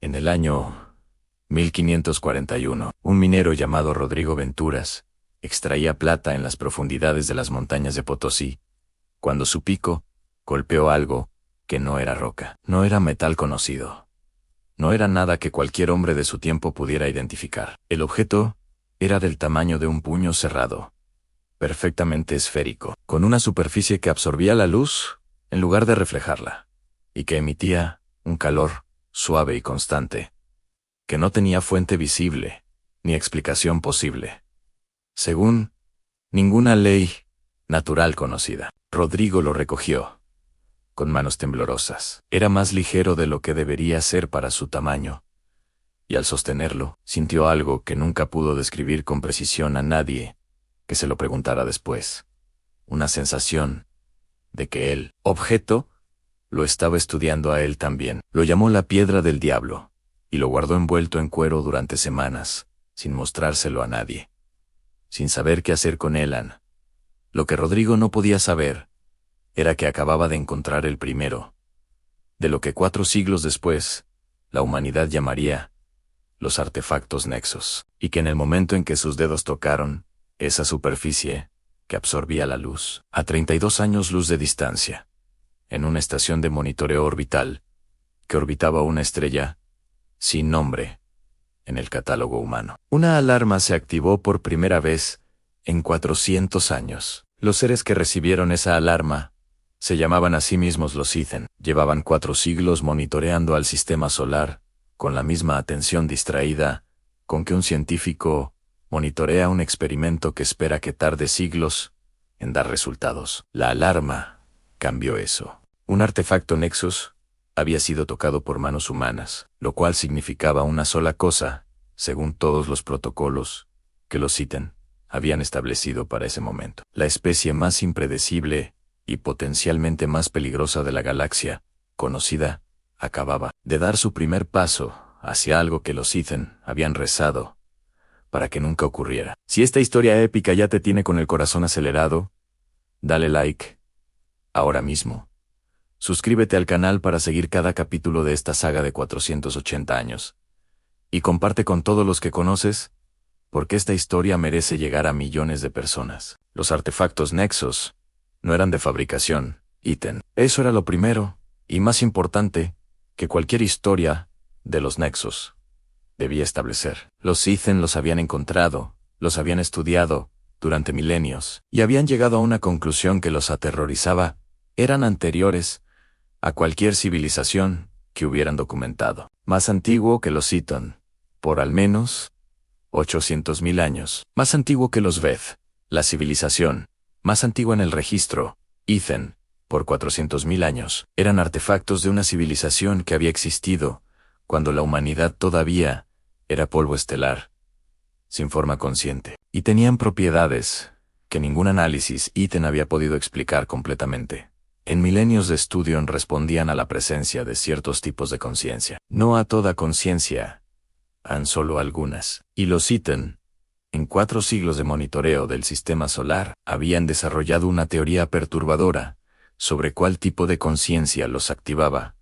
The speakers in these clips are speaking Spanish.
En el año 1541, un minero llamado Rodrigo Venturas extraía plata en las profundidades de las montañas de Potosí, cuando su pico golpeó algo que no era roca, no era metal conocido. No era nada que cualquier hombre de su tiempo pudiera identificar. El objeto era del tamaño de un puño cerrado, perfectamente esférico, con una superficie que absorbía la luz en lugar de reflejarla, y que emitía un calor suave y constante, que no tenía fuente visible, ni explicación posible, según ninguna ley natural conocida. Rodrigo lo recogió con manos temblorosas. Era más ligero de lo que debería ser para su tamaño, y al sostenerlo, sintió algo que nunca pudo describir con precisión a nadie que se lo preguntara después. Una sensación de que el objeto lo estaba estudiando a él también. Lo llamó la piedra del diablo, y lo guardó envuelto en cuero durante semanas, sin mostrárselo a nadie, sin saber qué hacer con él. Lo que Rodrigo no podía saber era que acababa de encontrar el primero de lo que 4 siglos después la humanidad llamaría los artefactos nexos, y que en el momento en que sus dedos tocaron esa superficie que absorbía la luz, a 32 años luz de distancia, en una estación de monitoreo orbital que orbitaba una estrella sin nombre en el catálogo humano, una alarma se activó por primera vez en 400 años. Los seres que recibieron esa alarma se llamaban a sí mismos los Ithen. Llevaban 4 siglos monitoreando al sistema solar, con la misma atención distraída con que un científico monitorea un experimento que espera que tarde siglos en dar resultados. La alarma cambió eso. Un artefacto Nexus había sido tocado por manos humanas, lo cual significaba una sola cosa, según todos los protocolos que los Ithen habían establecido para ese momento. La especie más impredecible y potencialmente más peligrosa de la galaxia conocida acababa de dar su primer paso hacia algo que los Ithen habían rezado para que nunca ocurriera. Si esta historia épica ya te tiene con el corazón acelerado, dale like ahora mismo. Suscríbete al canal para seguir cada capítulo de esta saga de 480 años. Y comparte con todos los que conoces, porque esta historia merece llegar a millones de personas. Los artefactos Nexus no eran de fabricación Ithen. Eso era lo primero, y más importante, que cualquier historia de los Nexus debía establecer. Los Ithen los habían encontrado, los habían estudiado durante milenios, y habían llegado a una conclusión que los aterrorizaba. Eran anteriores a cualquier civilización que hubieran documentado. Más antiguo que los Ithen, por al menos 800.000 años. Más antiguo que los Veth, la civilización más antigua en el registro, Ithen, por 400.000 años. Eran artefactos de una civilización que había existido cuando la humanidad todavía era polvo estelar, sin forma consciente. Y tenían propiedades que ningún análisis Ithen había podido explicar completamente. En milenios de estudio respondían a la presencia de ciertos tipos de conciencia. No a toda conciencia, a solo algunas. Y los Ithen, en 4 siglos de monitoreo del sistema solar, habían desarrollado una teoría perturbadora sobre cuál tipo de conciencia los activaba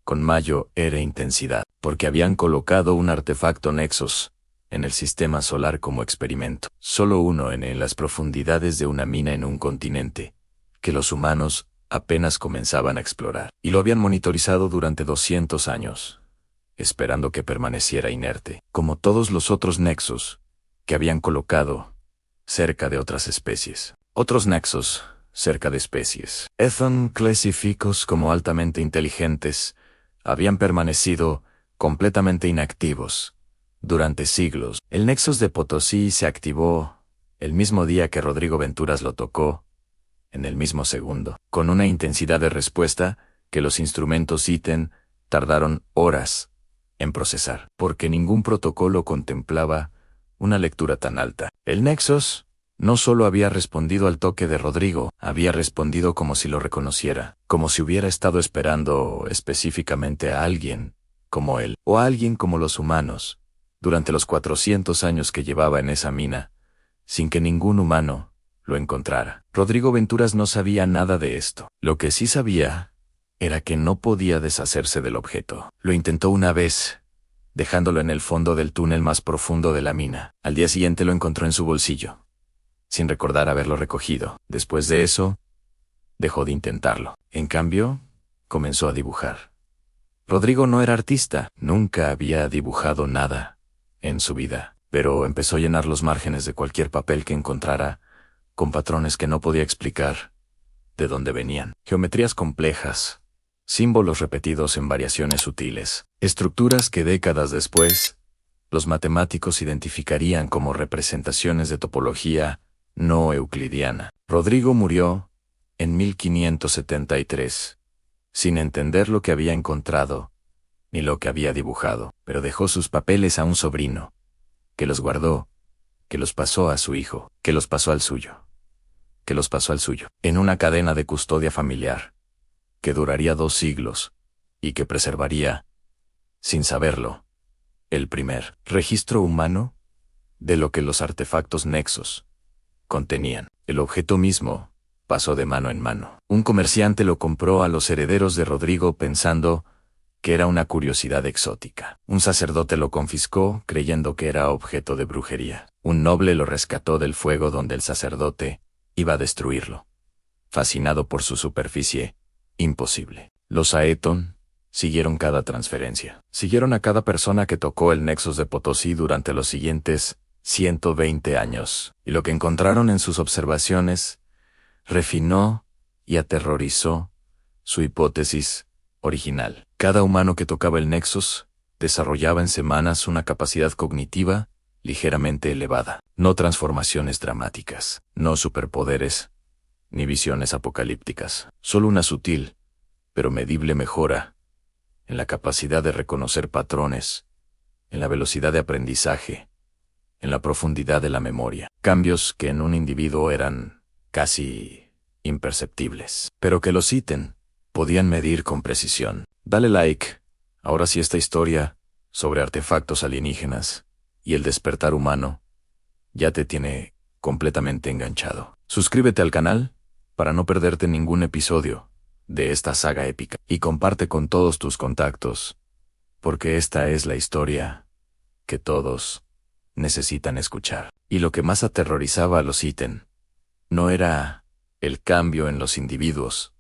con mayor intensidad, porque habían colocado un artefacto Nexus en el sistema solar como experimento. Solo uno en las profundidades de una mina en un continente que los humanos apenas comenzaban a explorar, y lo habían monitorizado durante 200 años, esperando que permaneciera inerte, como todos los otros Nexus que habían colocado cerca de otras especies. Otros Nexus cerca de especies Ithen clasificados como altamente inteligentes habían permanecido completamente inactivos durante siglos. El Nexus de Potosí se activó el mismo día que Rodrigo Venturas lo tocó, en el mismo segundo, con una intensidad de respuesta que los instrumentos Ithen tardaron horas en procesar, porque ningún protocolo contemplaba una lectura tan alta. El Nexus no solo había respondido al toque de Rodrigo, había respondido como si lo reconociera, como si hubiera estado esperando específicamente a alguien como él, o a alguien como los humanos, durante los 400 años que llevaba en esa mina, sin que ningún humano lo encontrara. Rodrigo Venturas no sabía nada de esto. Lo que sí sabía era que no podía deshacerse del objeto. Lo intentó una vez, dejándolo en el fondo del túnel más profundo de la mina. Al día siguiente lo encontró en su bolsillo, sin recordar haberlo recogido. Después de eso, dejó de intentarlo. En cambio, comenzó a dibujar. Rodrigo no era artista, nunca había dibujado nada en su vida, pero empezó a llenar los márgenes de cualquier papel que encontrara, con patrones que no podía explicar de dónde venían. Geometrías complejas, símbolos repetidos en variaciones sutiles, estructuras que décadas después, los matemáticos identificarían como representaciones de topología no euclidiana. Rodrigo murió en 1573, sin entender lo que había encontrado, ni lo que había dibujado, pero dejó sus papeles a un sobrino, que los guardó, que los pasó a su hijo, que los pasó al suyo, que los pasó al suyo, en una cadena de custodia familiar, que duraría 2 siglos, y que preservaría, sin saberlo, el primer registro humano de lo que los artefactos nexos contenían. El objeto mismo pasó de mano en mano. Un comerciante lo compró a los herederos de Rodrigo pensando que era una curiosidad exótica. Un sacerdote lo confiscó creyendo que era objeto de brujería. Un noble lo rescató del fuego donde el sacerdote iba a destruirlo. Fascinado por su superficie imposible. Los Aeton siguieron cada transferencia. Siguieron a cada persona que tocó el Nexus de Potosí durante los siguientes 120 años. Y lo que encontraron en sus observaciones refinó y aterrorizó su hipótesis original. Cada humano que tocaba el Nexus desarrollaba en semanas una capacidad cognitiva ligeramente elevada. No transformaciones dramáticas, no superpoderes, ni visiones apocalípticas. Solo una sutil, pero medible mejora en la capacidad de reconocer patrones, en la velocidad de aprendizaje, en la profundidad de la memoria. Cambios que en un individuo eran casi imperceptibles, pero que los ítem podían medir con precisión. Dale like. Ahora sí, esta historia sobre artefactos alienígenas y el despertar humano ya te tiene completamente enganchado. Suscríbete al canal para no perderte ningún episodio de esta saga épica y comparte con todos tus contactos, porque esta es la historia que todos necesitan escuchar. Y lo que más aterrorizaba a los ítem no era el cambio en los individuos,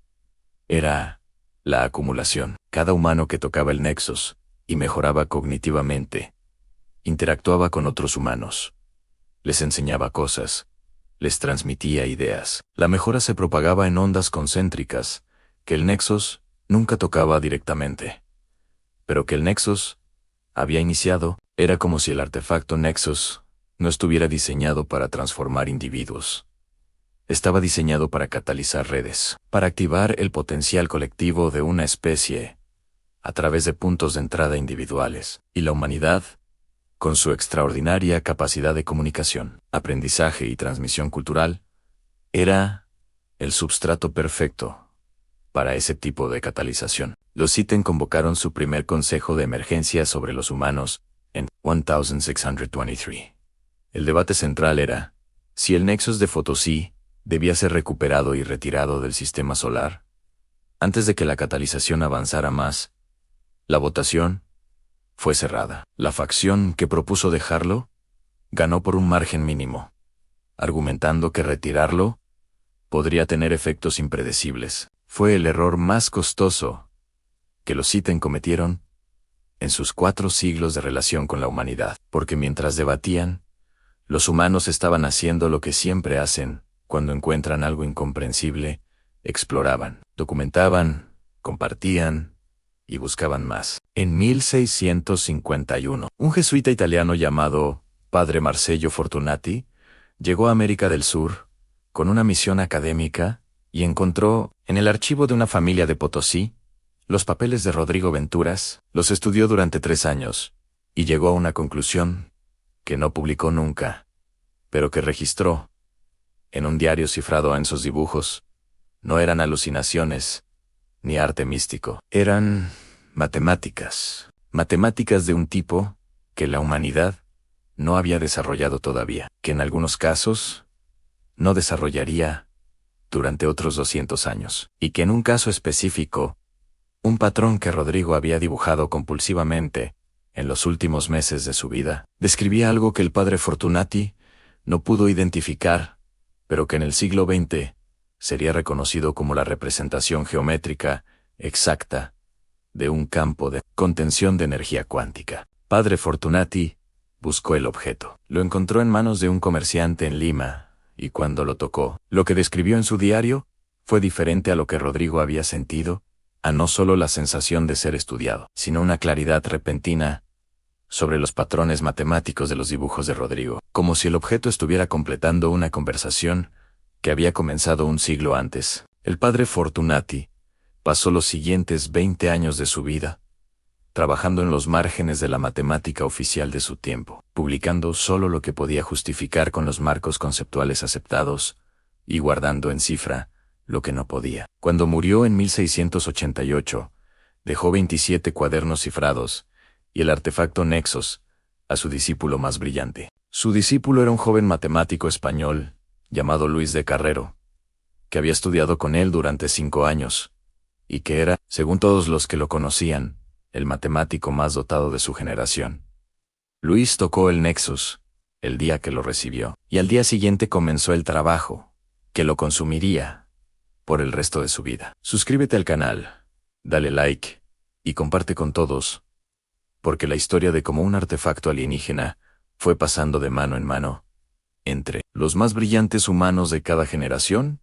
era la acumulación. Cada humano que tocaba el Nexus y mejoraba cognitivamente, interactuaba con otros humanos, les enseñaba cosas, les transmitía ideas. La mejora se propagaba en ondas concéntricas, que el Nexus nunca tocaba directamente, pero que el Nexus había iniciado. Era como si el artefacto Nexus no estuviera diseñado para transformar individuos. Estaba diseñado para catalizar redes, para activar el potencial colectivo de una especie a través de puntos de entrada individuales. Y la humanidad, con su extraordinaria capacidad de comunicación, aprendizaje y transmisión cultural, era el substrato perfecto para ese tipo de catalización. Los ítem convocaron su primer consejo de emergencia sobre los humanos en 1623. El debate central era si el Nexus de Potosí debía ser recuperado y retirado del sistema solar. Antes de que la catalización avanzara más, la votación fue cerrada. La facción que propuso dejarlo ganó por un margen mínimo, argumentando que retirarlo podría tener efectos impredecibles. Fue el error más costoso que los ítem cometieron en sus 4 siglos de relación con la humanidad, porque mientras debatían, los humanos estaban haciendo lo que siempre hacen cuando encuentran algo incomprensible: exploraban, documentaban, compartían y buscaban más. En 1651, un jesuita italiano llamado Padre Marcello Fortunati llegó a América del Sur con una misión académica y encontró en el archivo de una familia de Potosí los papeles de Rodrigo Venturas. Los estudió durante 3 años y llegó a una conclusión que no publicó nunca, pero que registró en un diario cifrado en sus dibujos. No eran alucinaciones ni arte místico, eran matemáticas. Matemáticas de un tipo que la humanidad no había desarrollado todavía, que en algunos casos no desarrollaría durante otros 200 años, y que en un caso específico, un patrón que Rodrigo había dibujado compulsivamente en los últimos meses de su vida, describía algo que el padre Fortunati no pudo identificar, pero que en el siglo XX sería reconocido como la representación geométrica exacta de un campo de contención de energía cuántica. Padre Fortunati buscó el objeto. Lo encontró en manos de un comerciante en Lima, y cuando lo tocó, lo que describió en su diario fue diferente a lo que Rodrigo había sentido, a no solo la sensación de ser estudiado, sino una claridad repentina sobre los patrones matemáticos de los dibujos de Rodrigo, como si el objeto estuviera completando una conversación que había comenzado un siglo antes. El padre Fortunati pasó los siguientes 20 años de su vida trabajando en los márgenes de la matemática oficial de su tiempo, publicando solo lo que podía justificar con los marcos conceptuales aceptados y guardando en cifra lo que no podía. Cuando murió en 1688, dejó 27 cuadernos cifrados y el artefacto Nexos a su discípulo más brillante. Su discípulo era un joven matemático español llamado Luis de Carrero, que había estudiado con él durante 5 años, y que era, según todos los que lo conocían, el matemático más dotado de su generación. Luis tocó el Nexus el día que lo recibió, y al día siguiente comenzó el trabajo, que lo consumiría por el resto de su vida. Suscríbete al canal, dale like, y comparte con todos, porque la historia de cómo un artefacto alienígena fue pasando de mano en mano entre los más brillantes humanos de cada generación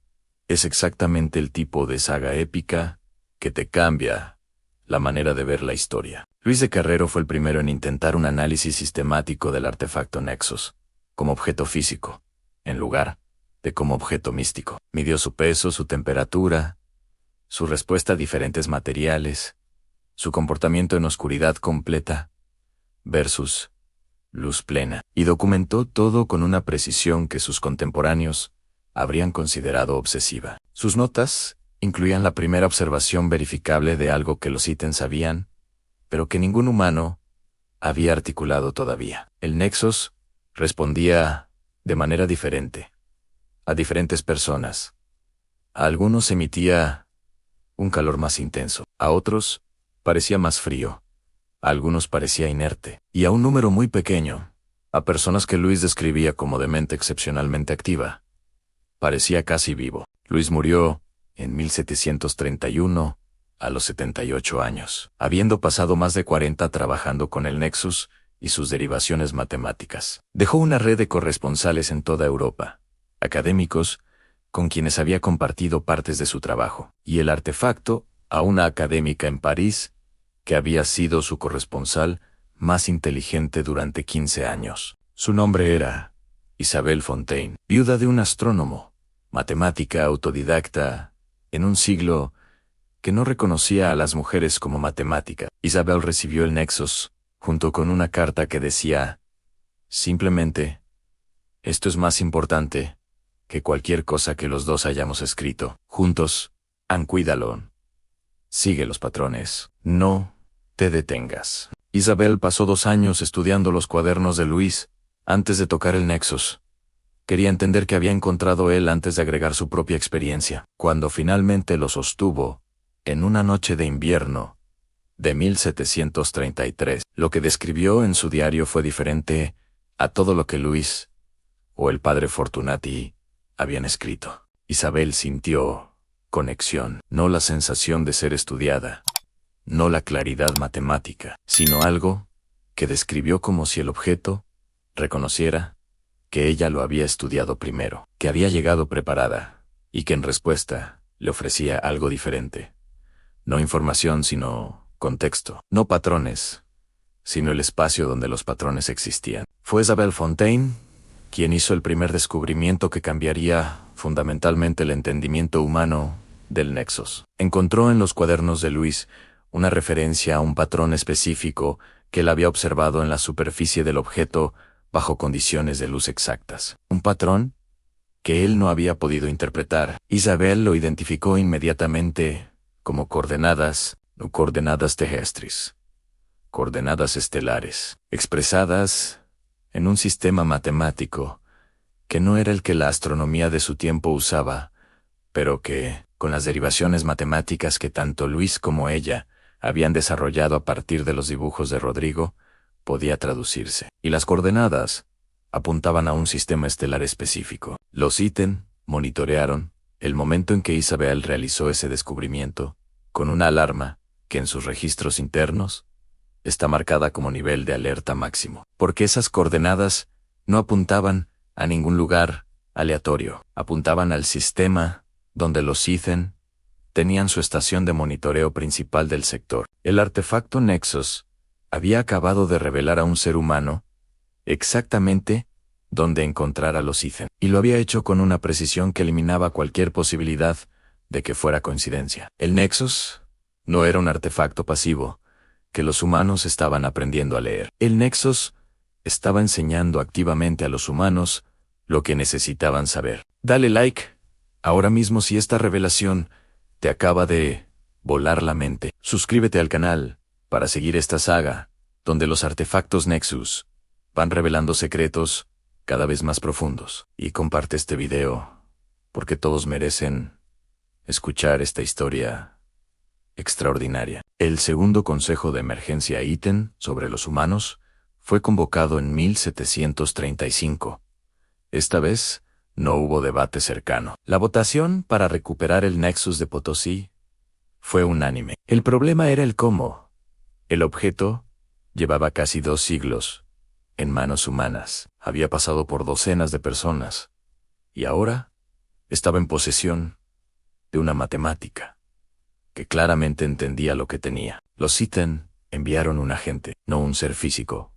es exactamente el tipo de saga épica que te cambia la manera de ver la historia. Luis de Carrero fue el primero en intentar un análisis sistemático del artefacto Nexus como objeto físico, en lugar de como objeto místico. Midió su peso, su temperatura, su respuesta a diferentes materiales, su comportamiento en oscuridad completa versus luz plena, y documentó todo con una precisión que sus contemporáneos habrían considerado obsesiva. Sus notas incluían la primera observación verificable de algo que los ítems sabían, pero que ningún humano había articulado todavía. El Nexus respondía de manera diferente a diferentes personas. A algunos emitía un calor más intenso, a otros parecía más frío, a algunos parecía inerte, y a un número muy pequeño, a personas que Luis describía como de mente excepcionalmente activa, parecía casi vivo. Luis murió en 1731, a los 78 años, habiendo pasado más de 40 trabajando con el Nexus y sus derivaciones matemáticas. Dejó una red de corresponsales en toda Europa, académicos, con quienes había compartido partes de su trabajo, y el artefacto a una académica en París, que había sido su corresponsal más inteligente durante 15 años. Su nombre era Isabelle Fontaine, viuda de un astrónomo, matemática autodidacta, en un siglo que no reconocía a las mujeres como matemática. Isabel recibió el Nexus, junto con una carta que decía, simplemente, esto es más importante que cualquier cosa que los dos hayamos escrito. Juntos, cuídalo. Sigue los patrones. No te detengas. Isabel pasó 2 años estudiando los cuadernos de Luis antes de tocar el Nexus. Quería entender qué había encontrado él antes de agregar su propia experiencia. Cuando finalmente lo sostuvo, en una noche de invierno de 1733, lo que describió en su diario fue diferente a todo lo que Luis o el padre Fortunati habían escrito. Isabel sintió conexión, no la sensación de ser estudiada, no la claridad matemática, sino algo que describió como si el objeto reconociera que ella lo había estudiado primero, que había llegado preparada, y que en respuesta le ofrecía algo diferente. No información, sino contexto. No patrones, sino el espacio donde los patrones existían. Fue Isabelle Fontaine quien hizo el primer descubrimiento que cambiaría fundamentalmente el entendimiento humano del Nexus. Encontró en los cuadernos de Luis una referencia a un patrón específico que él había observado en la superficie del objeto bajo condiciones de luz exactas. Un patrón que él no había podido interpretar. Isabel lo identificó inmediatamente como coordenadas, no coordenadas terrestres, coordenadas estelares, expresadas en un sistema matemático que no era el que la astronomía de su tiempo usaba, pero que, con las derivaciones matemáticas que tanto Luis como ella habían desarrollado a partir de los dibujos de Rodrigo, podía traducirse, y las coordenadas apuntaban a un sistema estelar específico. Los Iten monitorearon el momento en que Isabel realizó ese descubrimiento con una alarma que en sus registros internos está marcada como nivel de alerta máximo, porque esas coordenadas no apuntaban a ningún lugar aleatorio, apuntaban al sistema donde los Iten tenían su estación de monitoreo principal del sector. El artefacto Nexus había acabado de revelar a un ser humano exactamente dónde encontrar a los Iten, y lo había hecho con una precisión que eliminaba cualquier posibilidad de que fuera coincidencia. El Nexus no era un artefacto pasivo que los humanos estaban aprendiendo a leer. El Nexus estaba enseñando activamente a los humanos lo que necesitaban saber. Dale like ahora mismo si esta revelación te acaba de volar la mente. Suscríbete al canal para seguir esta saga, donde los artefactos Nexus van revelando secretos cada vez más profundos. Y comparte este video, porque todos merecen escuchar esta historia extraordinaria. El segundo Consejo de Emergencia Iten sobre los humanos fue convocado en 1735. Esta vez no hubo debate cercano. La votación para recuperar el Nexus de Potosí fue unánime. El problema era el cómo. El objeto llevaba casi 2 siglos en manos humanas, había pasado por docenas de personas, y ahora estaba en posesión de una matemática que claramente entendía lo que tenía. Los Iten enviaron un agente, no un ser físico,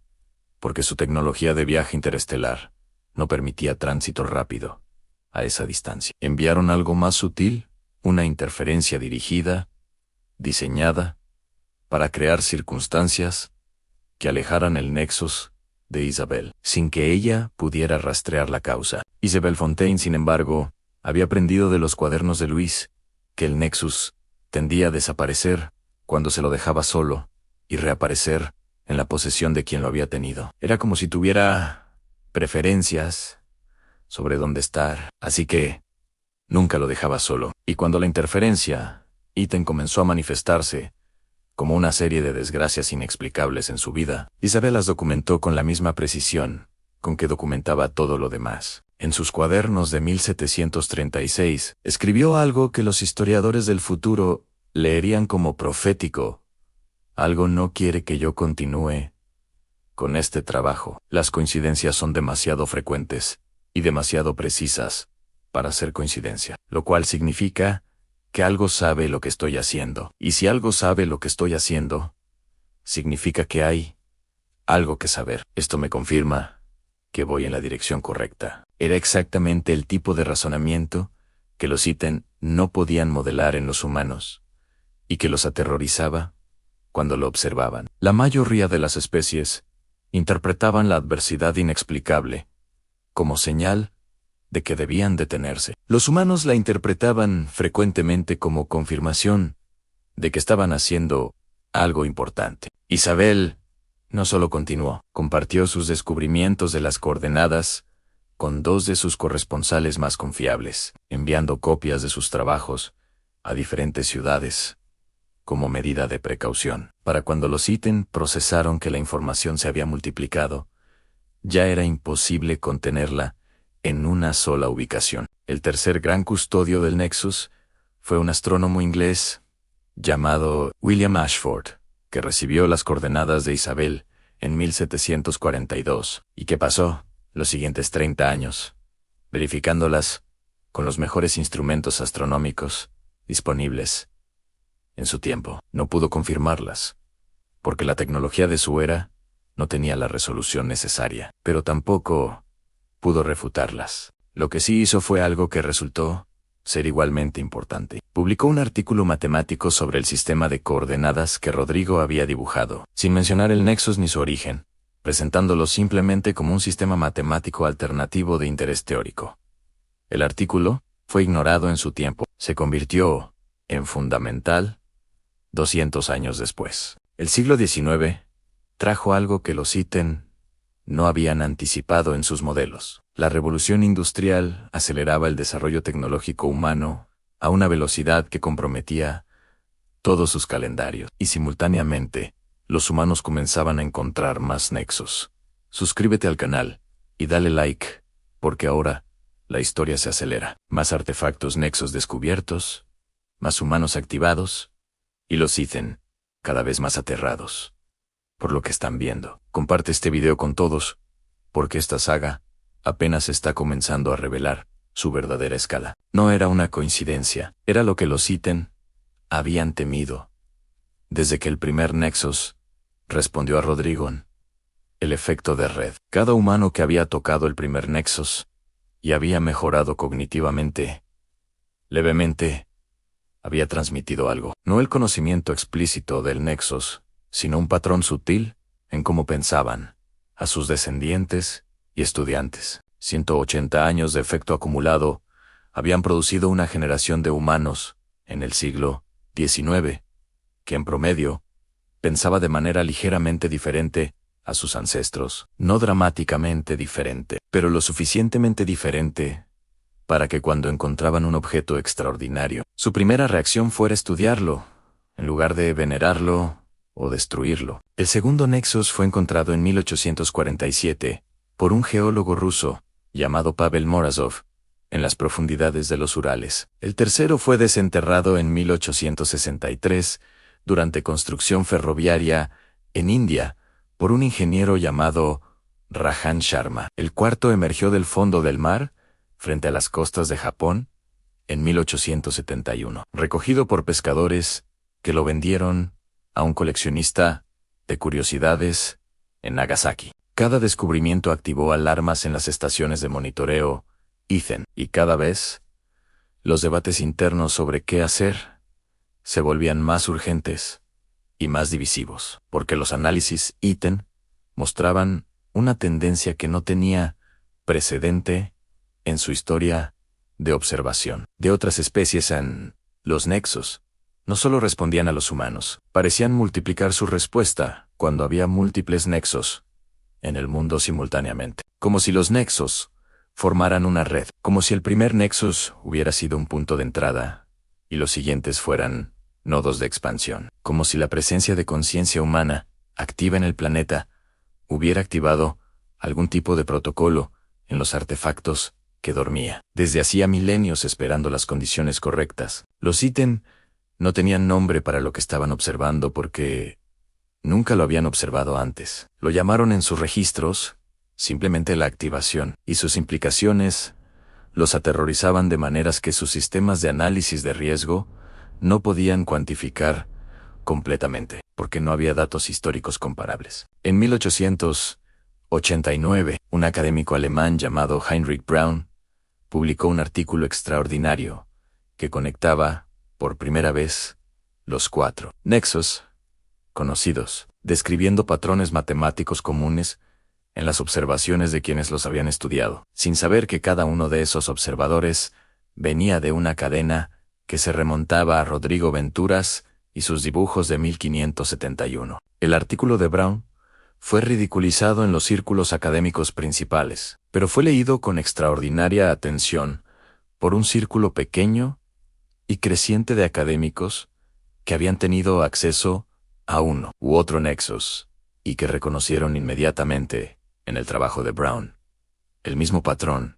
porque su tecnología de viaje interestelar no permitía tránsito rápido a esa distancia. Enviaron algo más sutil, una interferencia dirigida, diseñada para crear circunstancias que alejaran el Nexus de Isabel, sin que ella pudiera rastrear la causa. Isabel Fontaine, sin embargo, había aprendido de los cuadernos de Luis que el Nexus tendía a desaparecer cuando se lo dejaba solo y reaparecer en la posesión de quien lo había tenido. Era como si tuviera preferencias sobre dónde estar, así que nunca lo dejaba solo. Y cuando la interferencia Iten comenzó a manifestarse como una serie de desgracias inexplicables en su vida, Isabel las documentó con la misma precisión con que documentaba todo lo demás. En sus cuadernos de 1736, escribió algo que los historiadores del futuro leerían como profético. Algo no quiere que yo continúe con este trabajo. Las coincidencias son demasiado frecuentes y demasiado precisas para ser coincidencia, lo cual significa que algo sabe lo que estoy haciendo. Y si algo sabe lo que estoy haciendo, significa que hay algo que saber. Esto me confirma que voy en la dirección correcta. Era exactamente el tipo de razonamiento que los Iten no podían modelar en los humanos, y que los aterrorizaba cuando lo observaban. La mayoría de las especies interpretaban la adversidad inexplicable como señal de que debían detenerse. Los humanos la interpretaban frecuentemente como confirmación de que estaban haciendo algo importante. Isabel no solo continuó, compartió sus descubrimientos de las coordenadas con 2 de sus corresponsales más confiables, enviando copias de sus trabajos a diferentes ciudades como medida de precaución. Para cuando los Iten procesaron que la información se había multiplicado, ya era imposible contenerla en una sola ubicación. El tercer gran custodio del Nexus fue un astrónomo inglés llamado William Ashford, que recibió las coordenadas de Isabel en 1742, y que pasó los siguientes 30 años verificándolas con los mejores instrumentos astronómicos disponibles en su tiempo. No pudo confirmarlas, porque la tecnología de su era no tenía la resolución necesaria, pero tampoco pudo refutarlas. Lo que sí hizo fue algo que resultó ser igualmente importante. Publicó un artículo matemático sobre el sistema de coordenadas que Rodrigo había dibujado, sin mencionar el Nexus ni su origen, presentándolo simplemente como un sistema matemático alternativo de interés teórico. El artículo fue ignorado en su tiempo. Se convirtió en fundamental 200 años después. El siglo XIX trajo algo que los Iten no habían anticipado en sus modelos. La revolución industrial aceleraba el desarrollo tecnológico humano a una velocidad que comprometía todos sus calendarios, y simultáneamente, los humanos comenzaban a encontrar más nexos. Suscríbete al canal y dale like, porque ahora la historia se acelera. Más artefactos nexos descubiertos, más humanos activados, y los Sithen cada vez más aterrados por lo que están viendo. Comparte este video con todos, porque esta saga apenas está comenzando a revelar su verdadera escala. No era una coincidencia, era lo que los Sithen habían temido. Desde que el primer Nexus respondió a Rodrigon, el efecto de red. Cada humano que había tocado el primer Nexus y había mejorado cognitivamente, levemente, había transmitido algo. No el conocimiento explícito del Nexus, sino un patrón sutil en cómo pensaban a sus descendientes y estudiantes. 180 años de efecto acumulado habían producido una generación de humanos en el siglo XIX, que en promedio pensaba de manera ligeramente diferente a sus ancestros. No dramáticamente diferente, pero lo suficientemente diferente para que cuando encontraban un objeto extraordinario, su primera reacción fuera estudiarlo, en lugar de venerarlo o destruirlo. El segundo Nexus fue encontrado en 1847 por un geólogo ruso llamado Pavel Morozov en las profundidades de los Urales. El tercero fue desenterrado en 1863 durante construcción ferroviaria en India por un ingeniero llamado Rajan Sharma. El cuarto emergió del fondo del mar frente a las costas de Japón en 1871, recogido por pescadores que lo vendieron a un coleccionista de curiosidades en Nagasaki. Cada descubrimiento activó alarmas en las estaciones de monitoreo Sithen, y cada vez los debates internos sobre qué hacer se volvían más urgentes y más divisivos, porque los análisis Sithen mostraban una tendencia que no tenía precedente en su historia de observación de otras especies en los nexos. No solo respondían a los humanos, parecían multiplicar su respuesta cuando había múltiples nexos en el mundo simultáneamente. Como si los nexos formaran una red, como si el primer nexus hubiera sido un punto de entrada y los siguientes fueran nodos de expansión. Como si la presencia de conciencia humana activa en el planeta hubiera activado algún tipo de protocolo en los artefactos que dormía desde hacía milenios esperando las condiciones correctas. Los Sithen no tenían nombre para lo que estaban observando porque nunca lo habían observado antes. Lo llamaron en sus registros simplemente la activación, y sus implicaciones los aterrorizaban de maneras que sus sistemas de análisis de riesgo no podían cuantificar completamente, porque no había datos históricos comparables. En 1889, un académico alemán llamado Heinrich Braun publicó un artículo extraordinario que conectaba, por primera vez, los 4 nexos conocidos, describiendo patrones matemáticos comunes en las observaciones de quienes los habían estudiado, sin saber que cada uno de esos observadores venía de una cadena que se remontaba a Rodrigo Venturas y sus dibujos de 1571. El artículo de Braun fue ridiculizado en los círculos académicos principales, pero fue leído con extraordinaria atención por un círculo pequeño y creciente de académicos que habían tenido acceso a uno u otro nexus y que reconocieron inmediatamente en el trabajo de Braun el mismo patrón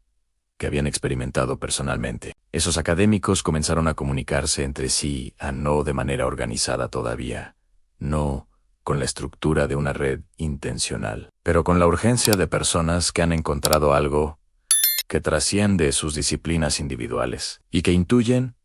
que habían experimentado personalmente. Esos académicos comenzaron a comunicarse entre sí, no de manera organizada todavía, no con la estructura de una red intencional, pero con la urgencia de personas que han encontrado algo que trasciende sus disciplinas individuales y que intuyen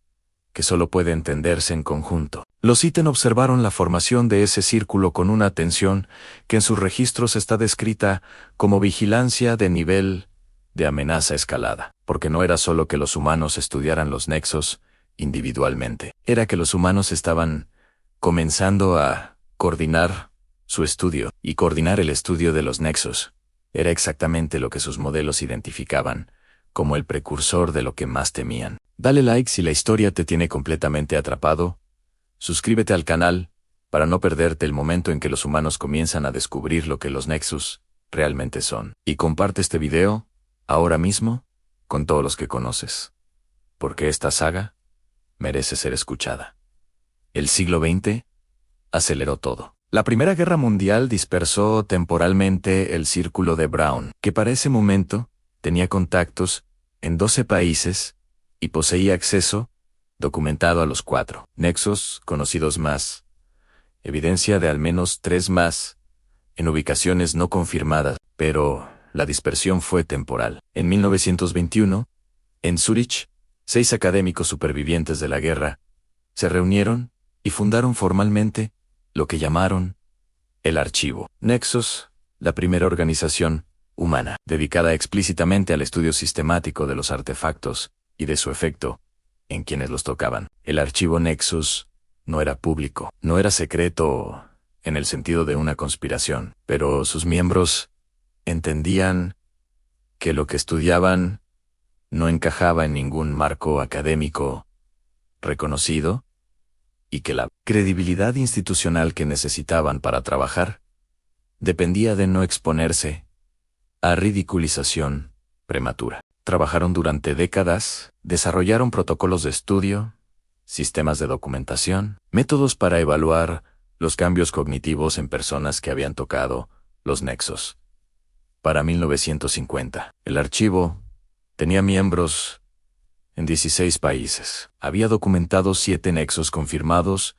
que solo puede entenderse en conjunto. Los Sithen observaron la formación de ese círculo con una atención que en sus registros está descrita como vigilancia de nivel de amenaza escalada, porque no era solo que los humanos estudiaran los nexos individualmente, era que los humanos estaban comenzando a coordinar su estudio, y coordinar el estudio de los nexos era exactamente lo que sus modelos identificaban como el precursor de lo que más temían. Dale like si la historia te tiene completamente atrapado, suscríbete al canal para no perderte el momento en que los humanos comienzan a descubrir lo que los nexus realmente son, y comparte este video ahora mismo con todos los que conoces, porque esta saga merece ser escuchada. El siglo XX aceleró todo. La Primera Guerra Mundial dispersó temporalmente el círculo de Brown, que para ese momento tenía contactos en 12 países y poseía acceso documentado a los 4 nexos conocidos más, evidencia de al menos 3 más, en ubicaciones no confirmadas, pero la dispersión fue temporal. En 1921, en Zúrich, 6 académicos supervivientes de la guerra se reunieron y fundaron formalmente lo que llamaron el Archivo Nexos, la primera organización humana dedicada explícitamente al estudio sistemático de los artefactos y de su efecto en quienes los tocaban. El Archivo Nexus no era público, no era secreto en el sentido de una conspiración, pero sus miembros entendían que lo que estudiaban no encajaba en ningún marco académico reconocido y que la credibilidad institucional que necesitaban para trabajar dependía de no exponerse a ridiculización prematura. Trabajaron durante décadas, desarrollaron protocolos de estudio, sistemas de documentación, métodos para evaluar los cambios cognitivos en personas que habían tocado los nexos. Para 1950, el archivo tenía miembros en 16 países. Había documentado 7 nexos confirmados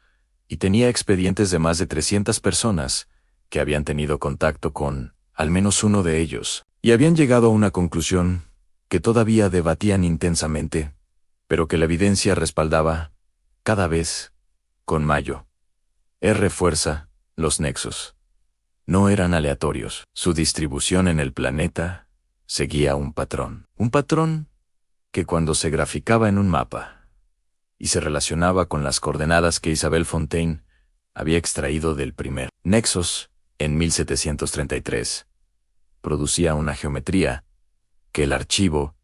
y tenía expedientes de más de 300 personas que habían tenido contacto con al menos uno de ellos, y habían llegado a una conclusión que todavía debatían intensamente, pero que la evidencia respaldaba cada vez con mayor fuerza. Los nexos no eran aleatorios. Su distribución en el planeta seguía un patrón que cuando se graficaba en un mapa y se relacionaba con las coordenadas que Isabelle Fontaine había extraído del primer nexos en 1733, producía una geometría que el archivo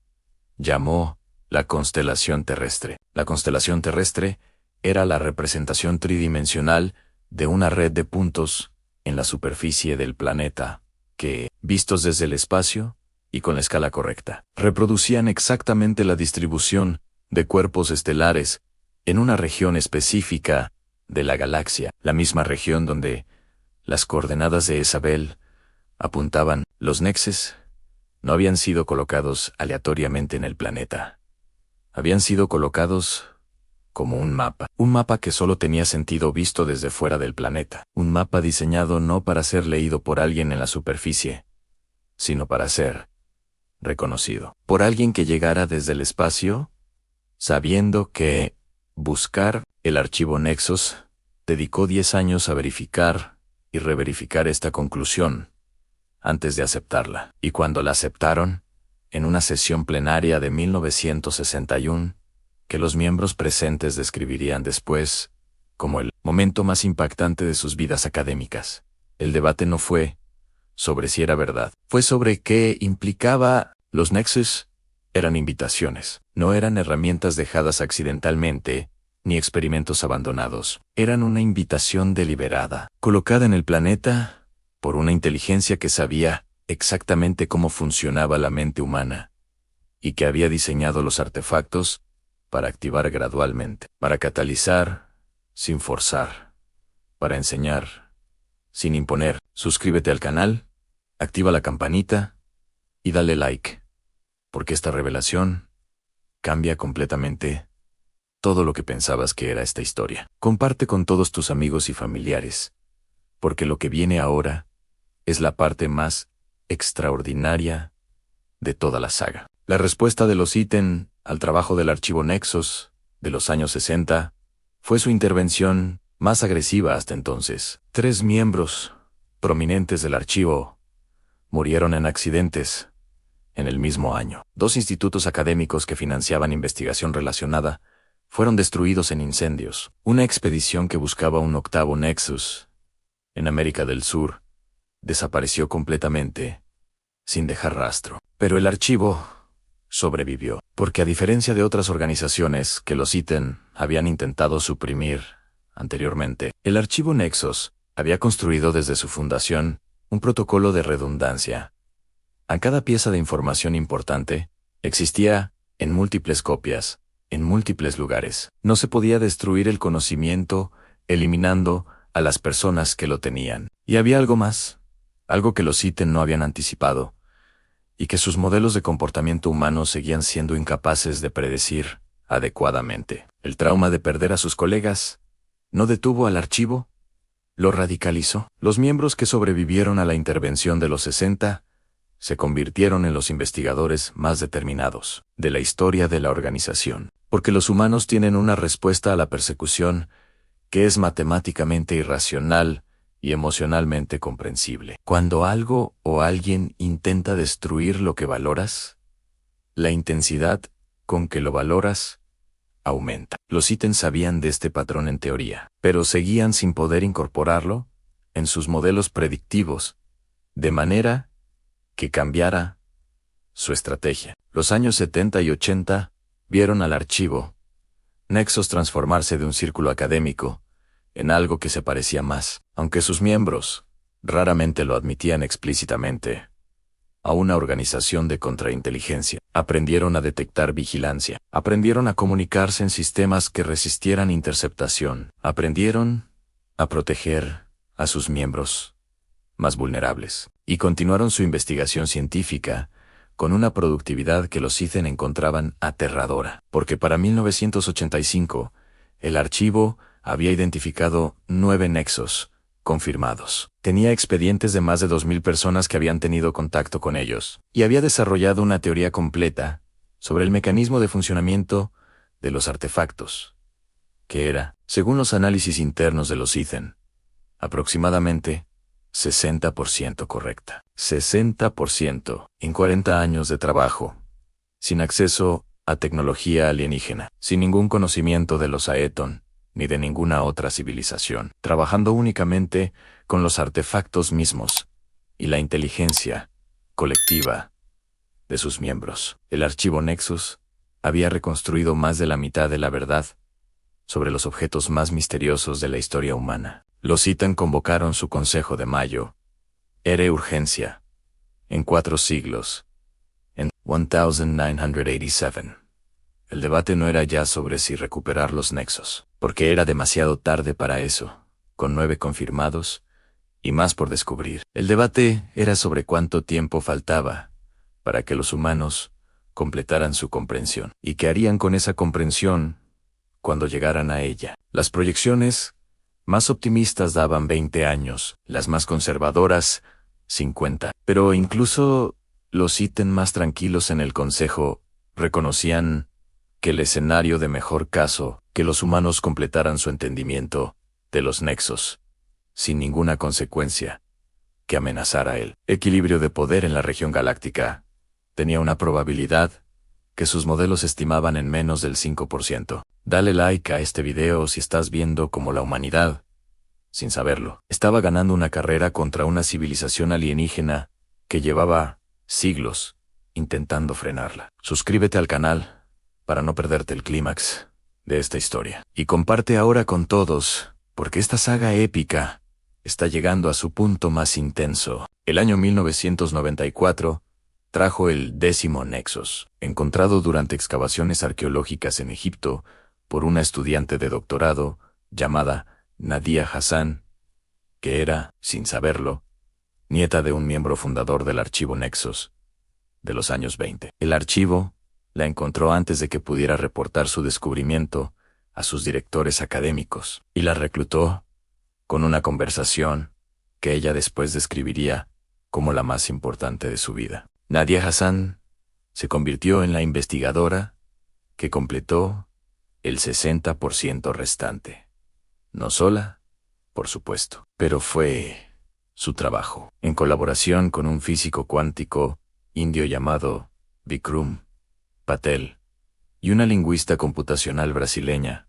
llamó la constelación terrestre. La constelación terrestre era la representación tridimensional de una red de puntos en la superficie del planeta que, vistos desde el espacio y con la escala correcta, reproducían exactamente la distribución de cuerpos estelares en una región específica de la galaxia, la misma región donde las coordenadas de Isabelle apuntaban. Los nexos no habían sido colocados aleatoriamente en el planeta. Habían sido colocados como un mapa que solo tenía sentido visto desde fuera del planeta, un mapa diseñado no para ser leído por alguien en la superficie, sino para ser reconocido por alguien que llegara desde el espacio, sabiendo que buscar el archivo Nexos dedicó 10 años a verificar y reverificar esta conclusión antes de aceptarla, y cuando la aceptaron, en una sesión plenaria de 1961, que los miembros presentes describirían después como el momento más impactante de sus vidas académicas. El debate no fue sobre si era verdad, fue sobre qué implicaba. Los nexos eran invitaciones, no eran herramientas dejadas accidentalmente, ni experimentos abandonados. Eran una invitación deliberada, colocada en el planeta por una inteligencia que sabía exactamente cómo funcionaba la mente humana y que había diseñado los artefactos para activar gradualmente, para catalizar sin forzar, para enseñar sin imponer. Suscríbete al canal, activa la campanita y dale like, porque esta revelación cambia completamente todo lo que pensabas que era esta historia. Comparte con todos tus amigos y familiares, porque lo que viene ahora es la parte más extraordinaria de toda la saga. La respuesta de los Itten al trabajo del archivo Nexos de los años 60 fue su intervención más agresiva hasta entonces. 3 miembros prominentes del archivo murieron en accidentes en el mismo año. 2 institutos académicos que financiaban investigación relacionada fueron destruidos en incendios. Una expedición que buscaba un 8º Nexus en América del Sur desapareció completamente, sin dejar rastro. Pero el archivo sobrevivió, porque a diferencia de otras organizaciones que los Itten habían intentado suprimir anteriormente, el archivo Nexos había construido desde su fundación un protocolo de redundancia. A cada pieza de información importante existía en múltiples copias, en múltiples lugares. No se podía destruir el conocimiento eliminando a las personas que lo tenían. Y había algo más, algo que los ítem no habían anticipado, y que sus modelos de comportamiento humano seguían siendo incapaces de predecir adecuadamente. El trauma de perder a sus colegas no detuvo al archivo, lo radicalizó. Los miembros que sobrevivieron a la intervención de los 60 se convirtieron en los investigadores más determinados de la historia de la organización, porque los humanos tienen una respuesta a la persecución que es matemáticamente irracional y emocionalmente comprensible. Cuando algo o alguien intenta destruir lo que valoras, la intensidad con que lo valoras aumenta. Los ítems sabían de este patrón en teoría, pero seguían sin poder incorporarlo en sus modelos predictivos, de manera que cambiara su estrategia. Los años 70 y 80 vieron al archivo Nexos transformarse de un círculo académico en algo que se parecía más, aunque sus miembros raramente lo admitían explícitamente, a una organización de contrainteligencia. Aprendieron a detectar vigilancia, aprendieron a comunicarse en sistemas que resistieran interceptación, aprendieron a proteger a sus miembros más vulnerables, y continuaron su investigación científica con una productividad que los ICEN encontraban aterradora, porque para 1985 el archivo había identificado 9 nexos confirmados. Tenía expedientes de más de 2.000 personas que habían tenido contacto con ellos, y había desarrollado una teoría completa sobre el mecanismo de funcionamiento de los artefactos, que era, según los análisis internos de los ICEN, aproximadamente 60% correcta. 60% en 40 años de trabajo, sin acceso a tecnología alienígena, sin ningún conocimiento de los Aeton, ni de ninguna otra civilización, trabajando únicamente con los artefactos mismos y la inteligencia colectiva de sus miembros. El archivo Nexus había reconstruido más de la mitad de la verdad sobre los objetos más misteriosos de la historia humana. Los ITAN convocaron su Consejo de Mayo. Era urgencia. En 4 siglos. En 1987. El debate no era ya sobre si recuperar los nexos, porque era demasiado tarde para eso, con 9 confirmados y más por descubrir. El debate era sobre cuánto tiempo faltaba para que los humanos completaran su comprensión, y qué harían con esa comprensión cuando llegaran a ella. Las proyecciones más optimistas daban 20 años, las más conservadoras 50. Pero incluso los ítem más tranquilos en el Consejo reconocían que el escenario de mejor caso, que los humanos completaran su entendimiento de los nexos, sin ninguna consecuencia que amenazara el equilibrio de poder en la región galáctica, tenía una probabilidad que sus modelos estimaban en menos del 5%. Dale like a este video si estás viendo cómo la humanidad, sin saberlo, estaba ganando una carrera contra una civilización alienígena que llevaba siglos intentando frenarla. Suscríbete al canal para no perderte el clímax de esta historia. Y comparte ahora con todos, porque esta saga épica está llegando a su punto más intenso. El año 1994 trajo el 10º Nexus, encontrado durante excavaciones arqueológicas en Egipto por una estudiante de doctorado llamada Nadia Hassan, que era, sin saberlo, nieta de un miembro fundador del archivo Nexus de los años 20. El archivo la encontró antes de que pudiera reportar su descubrimiento a sus directores académicos, y la reclutó con una conversación que ella después describiría como la más importante de su vida. Nadia Hassan se convirtió en la investigadora que completó el 60% restante. No sola, por supuesto, pero fue su trabajo, en colaboración con un físico cuántico indio llamado Vikram Patel y una lingüista computacional brasileña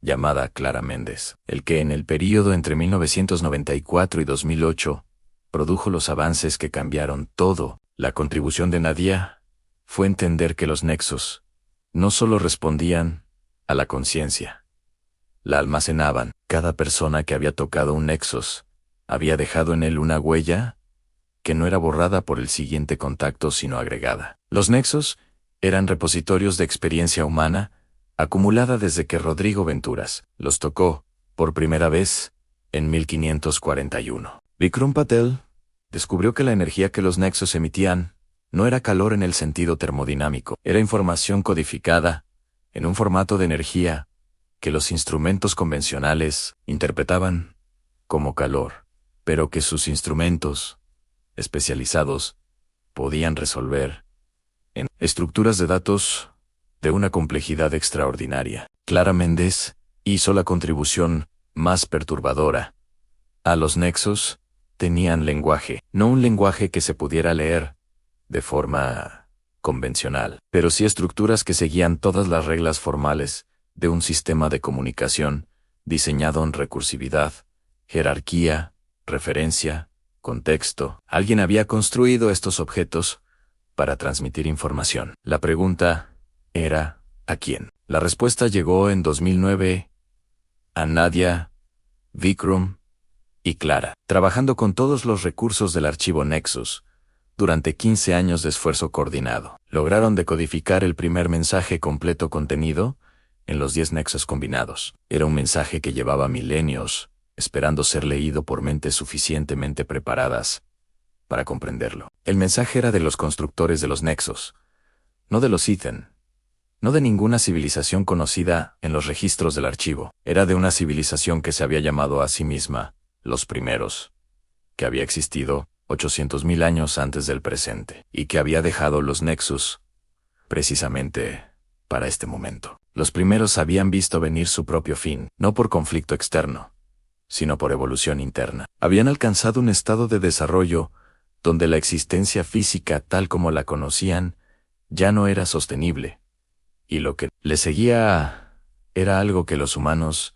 llamada Clara Méndez, el que en el período entre 1994 y 2008 produjo los avances que cambiaron todo. La contribución de Nadia fue entender que los nexos no solo respondían a la conciencia, la almacenaban. Cada persona que había tocado un nexus había dejado en él una huella que no era borrada por el siguiente contacto sino agregada. Los nexos eran repositorios de experiencia humana acumulada desde que Rodrigo Venturas los tocó por primera vez En 1541, Vikram Patel descubrió que la energía que los nexos emitían no era calor en el sentido termodinámico, era información codificada en un formato de energía que los instrumentos convencionales interpretaban como calor, pero que sus instrumentos especializados podían resolver en estructuras de datos de una complejidad extraordinaria. Clara Méndez hizo la contribución más perturbadora. A los nexos tenían lenguaje, no un lenguaje que se pudiera leer de forma convencional, pero sí estructuras que seguían todas las reglas formales de un sistema de comunicación diseñado en recursividad, jerarquía, referencia, contexto. Alguien había construido estos objetos para transmitir información. La pregunta era, ¿a quién? La respuesta llegó en 2009 a Nadia, Vikram y Clara, trabajando con todos los recursos del archivo Nexus. Durante 15 años de esfuerzo coordinado, lograron decodificar el primer mensaje completo contenido en los 10 nexos combinados. Era un mensaje que llevaba milenios, esperando ser leído por mentes suficientemente preparadas para comprenderlo. El mensaje era de los constructores de los nexos, no de los Ethan, no de ninguna civilización conocida en los registros del archivo. Era de una civilización que se había llamado a sí misma los primeros, que había existido 800.000 años antes del presente, y que había dejado los nexus precisamente para este momento. Los primeros habían visto venir su propio fin, no por conflicto externo, sino por evolución interna. Habían alcanzado un estado de desarrollo donde la existencia física tal como la conocían ya no era sostenible, y lo que le seguía era algo que los humanos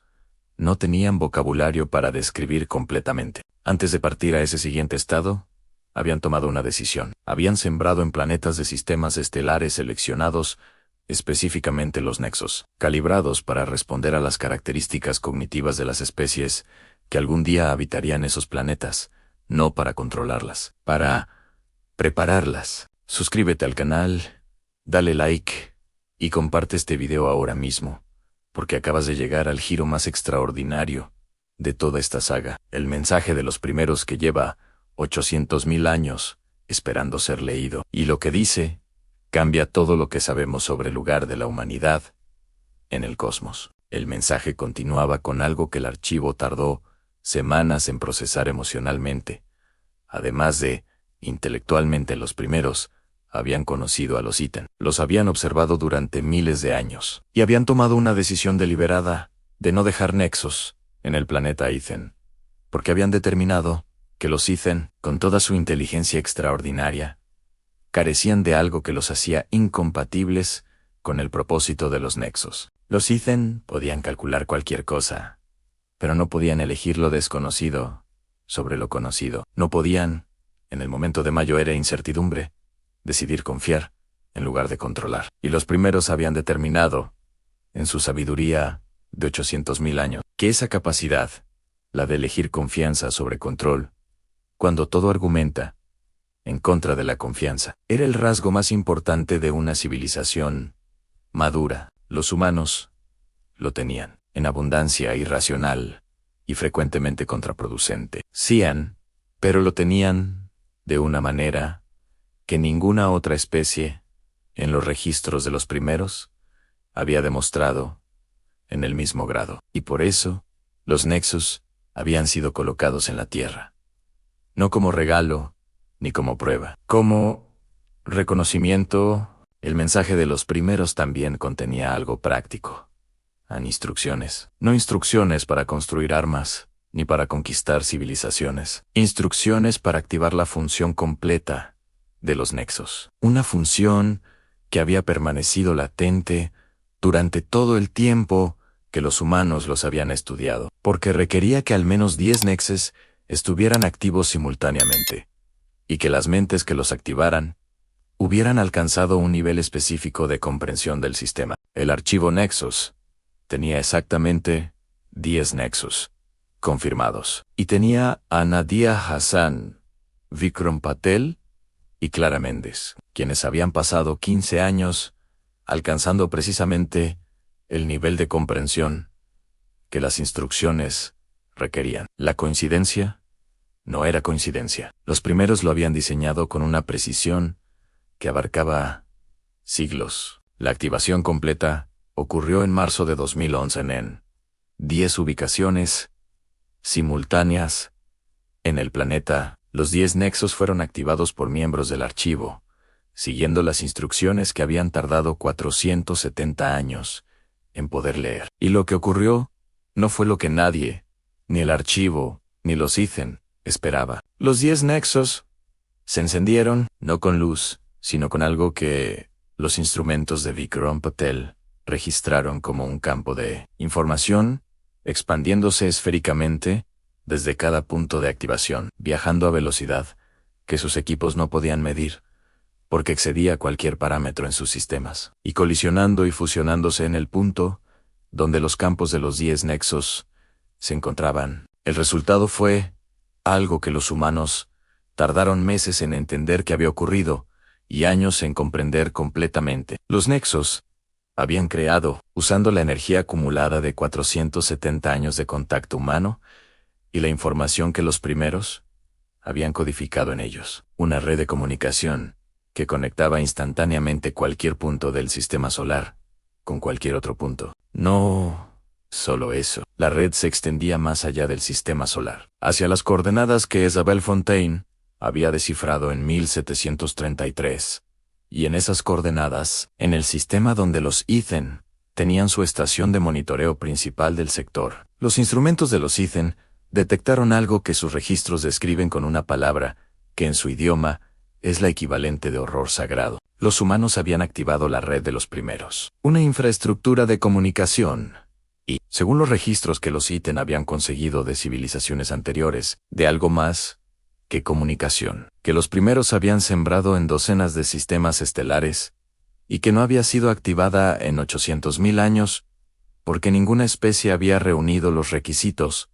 no tenían vocabulario para describir completamente. Antes de partir a ese siguiente estado, habían tomado una decisión. Habían sembrado en planetas de sistemas estelares seleccionados, específicamente los nexos, calibrados para responder a las características cognitivas de las especies que algún día habitarían esos planetas, no para controlarlas, para prepararlas. Suscríbete al canal, dale like y comparte este video ahora mismo, porque acabas de llegar al giro más extraordinario de toda esta saga, el mensaje de los primeros que lleva 800.000 años esperando ser leído. Y lo que dice cambia todo lo que sabemos sobre el lugar de la humanidad en el cosmos. El mensaje continuaba con algo que el archivo tardó semanas en procesar emocionalmente. Además de, intelectualmente los primeros habían conocido a los Ethan, los habían observado durante miles de años, y habían tomado una decisión deliberada de no dejar nexos en el planeta Ethan, porque habían determinado que los Ethan, con toda su inteligencia extraordinaria, carecían de algo que los hacía incompatibles con el propósito de los nexos. Los Ethan podían calcular cualquier cosa, pero no podían elegir lo desconocido sobre lo conocido. No podían, en el momento de mayo era incertidumbre, decidir confiar en lugar de controlar. Y los primeros habían determinado, en su sabiduría de 800.000 años, que esa capacidad, la de elegir confianza sobre control, cuando todo argumenta en contra de la confianza, era el rasgo más importante de una civilización madura. Los humanos lo tenían, en abundancia irracional y frecuentemente contraproducente. Sían, pero lo tenían de una manera que ninguna otra especie, en los registros de los primeros, había demostrado en el mismo grado. Y por eso, los nexos habían sido colocados en la Tierra, no como regalo, ni como prueba. Como reconocimiento, el mensaje de los primeros también contenía algo práctico. Instrucciones. No instrucciones para construir armas, ni para conquistar civilizaciones. Instrucciones para activar la función completa de los nexos. Una función que había permanecido latente durante todo el tiempo que los humanos los habían estudiado, porque requería que al menos 10 nexos estuvieran activos simultáneamente, y que las mentes que los activaran hubieran alcanzado un nivel específico de comprensión del sistema. El archivo Nexus tenía exactamente 10 nexos confirmados, y tenía a Nadia Hassan, Vikram Patel y Clara Méndez, quienes habían pasado 15 años alcanzando precisamente el nivel de comprensión que las instrucciones requerían. ¿La coincidencia? No era coincidencia. Los primeros lo habían diseñado con una precisión que abarcaba siglos. La activación completa ocurrió en marzo de 2011 en 10 ubicaciones simultáneas en el planeta. Los 10 nexos fueron activados por miembros del archivo, siguiendo las instrucciones que habían tardado 470 años en poder leer. Y lo que ocurrió no fue lo que nadie, ni el archivo, ni los Ethen, esperaba. Los 10 nexos se encendieron, no con luz, sino con algo que los instrumentos de Vikram Patel registraron como un campo de información, expandiéndose esféricamente desde cada punto de activación, viajando a velocidad que sus equipos no podían medir, porque excedía cualquier parámetro en sus sistemas, y colisionando y fusionándose en el punto donde los campos de los 10 nexos se encontraban. El resultado fue algo que los humanos tardaron meses en entender que había ocurrido y años en comprender completamente. Los nexos habían creado, usando la energía acumulada de 470 años de contacto humano y la información que los primeros habían codificado en ellos, una red de comunicación que conectaba instantáneamente cualquier punto del sistema solar con cualquier otro punto. No solo eso, la red se extendía más allá del sistema solar, hacia las coordenadas que Isabelle Fontaine había descifrado en 1733. Y en esas coordenadas, en el sistema donde los Ethen tenían su estación de monitoreo principal del sector, los instrumentos de los Ethen detectaron algo que sus registros describen con una palabra que en su idioma es la equivalente de horror sagrado. Los humanos habían activado la red de los primeros, una infraestructura de comunicación, y, según los registros que los Ethen habían conseguido de civilizaciones anteriores, de algo más que comunicación, que los primeros habían sembrado en docenas de sistemas estelares, y que no había sido activada en 800.000 años, porque ninguna especie había reunido los requisitos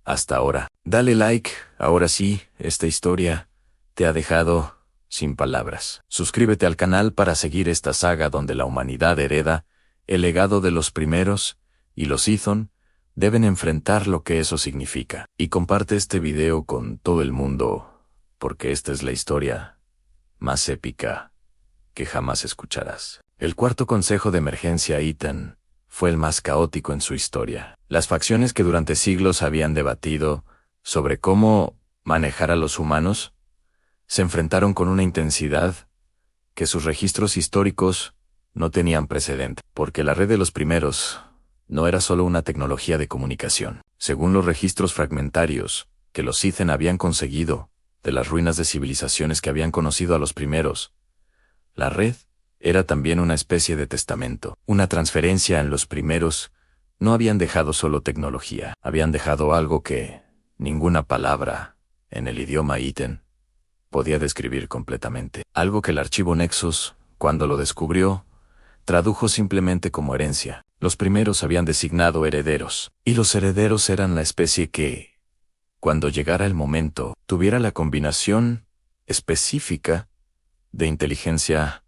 hasta ahora. Dale like, ahora sí, esta historia te ha dejado sin palabras. Suscríbete al canal para seguir esta saga donde la humanidad hereda el legado de los primeros, y los Ethen deben enfrentar lo que eso significa. Y comparte este video con todo el mundo, porque esta es la historia más épica que jamás escucharás. El cuarto consejo de emergencia Ethen fue el más caótico en su historia. Las facciones que durante siglos habían debatido sobre cómo manejar a los humanos se enfrentaron con una intensidad que sus registros históricos no tenían precedente, porque la red de los primeros no era solo una tecnología de comunicación. Según los registros fragmentarios que los Ethen habían conseguido de las ruinas de civilizaciones que habían conocido a los primeros, la red era también una especie de testamento, una transferencia. En los primeros no habían dejado solo tecnología, habían dejado algo que ninguna palabra en el idioma Ethen podía describir completamente, algo que el archivo Nexus, cuando lo descubrió, tradujo simplemente como herencia. Los primeros habían designado herederos, y los herederos eran la especie que, cuando llegara el momento, tuviera la combinación específica de inteligencia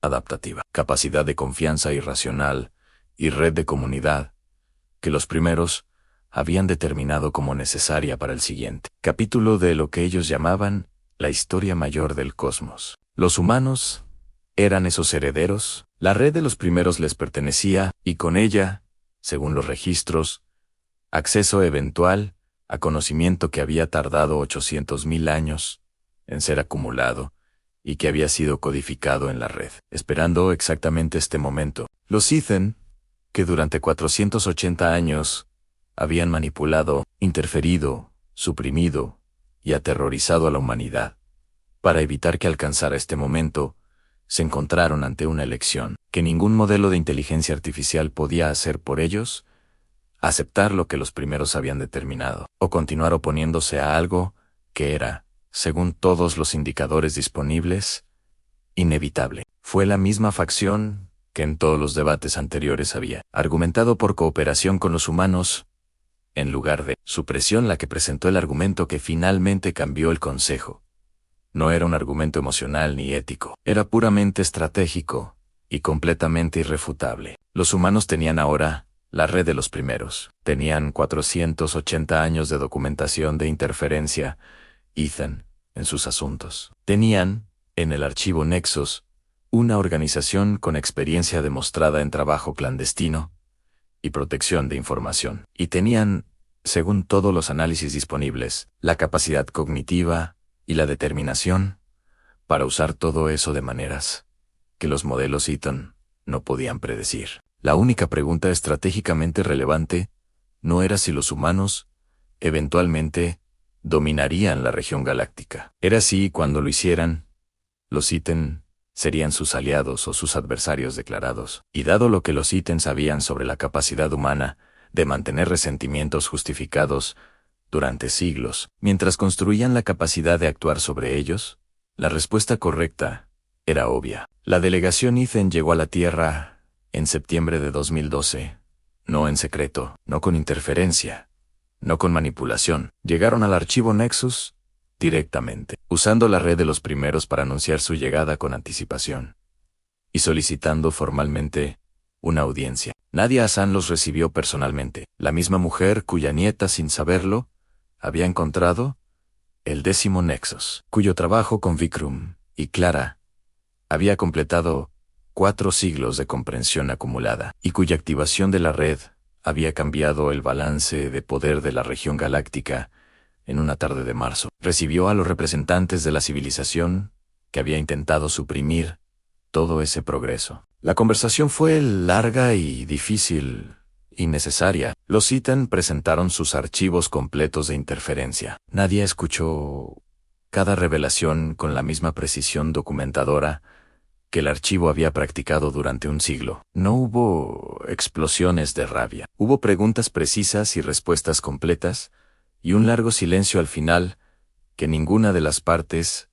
adaptativa, capacidad de confianza irracional y red de comunidad, que los primeros habían determinado como necesaria para el siguiente capítulo de lo que ellos llamaban la historia mayor del cosmos. Los humanos eran esos herederos. La red de los primeros les pertenecía, y con ella, según los registros, acceso eventual a conocimiento que había tardado 800.000 años en ser acumulado y que había sido codificado en la red, esperando exactamente este momento. Los Ethen, que durante 480 años habían manipulado, interferido, suprimido y aterrorizado a la humanidad, para evitar que alcanzara este momento, se encontraron ante una elección que ningún modelo de inteligencia artificial podía hacer por ellos: aceptar lo que los primeros habían determinado, o continuar oponiéndose a algo que era, según todos los indicadores disponibles, inevitable. Fue la misma facción que en todos los debates anteriores había argumentado por cooperación con los humanos, en lugar de supresión, la que presentó el argumento que finalmente cambió el consejo. No era un argumento emocional ni ético, era puramente estratégico y completamente irrefutable. Los humanos tenían ahora La red de los primeros. Tenían 480 años de documentación de interferencia, Ethan, en sus asuntos. Tenían, en el archivo Nexus, una organización con experiencia demostrada en trabajo clandestino y protección de información. Y tenían, según todos los análisis disponibles, la capacidad cognitiva y la determinación para usar todo eso de maneras que los modelos Ethan no podían predecir. La única pregunta estratégicamente relevante no era si los humanos, eventualmente, dominarían la región galáctica. Era si, cuando lo hicieran, los Iten serían sus aliados o sus adversarios declarados. Y dado lo que los Iten sabían sobre la capacidad humana de mantener resentimientos justificados durante siglos, mientras construían la capacidad de actuar sobre ellos, la respuesta correcta era obvia. La delegación Iten llegó a la Tierra en septiembre de 2012, no en secreto, no con interferencia, no con manipulación. Llegaron al archivo Nexus directamente, usando la red de los primeros para anunciar su llegada con anticipación y solicitando formalmente una audiencia. Nadia Hassan los recibió personalmente, la misma mujer cuya nieta, sin saberlo, había encontrado el 10º Nexus, cuyo trabajo con Vikram y Clara había completado 4 siglos de comprensión acumulada, y cuya activación de la red había cambiado el balance de poder de la región galáctica en una tarde de marzo. Recibió a los representantes de la civilización que había intentado suprimir todo ese progreso. La conversación fue larga y difícil y necesaria. Los Iten presentaron sus archivos completos de interferencia. Nadie escuchó cada revelación con la misma precisión documentadora que el archivo había practicado durante un siglo. No hubo explosiones de rabia. Hubo preguntas precisas y respuestas completas, y un largo silencio al final que ninguna de las partes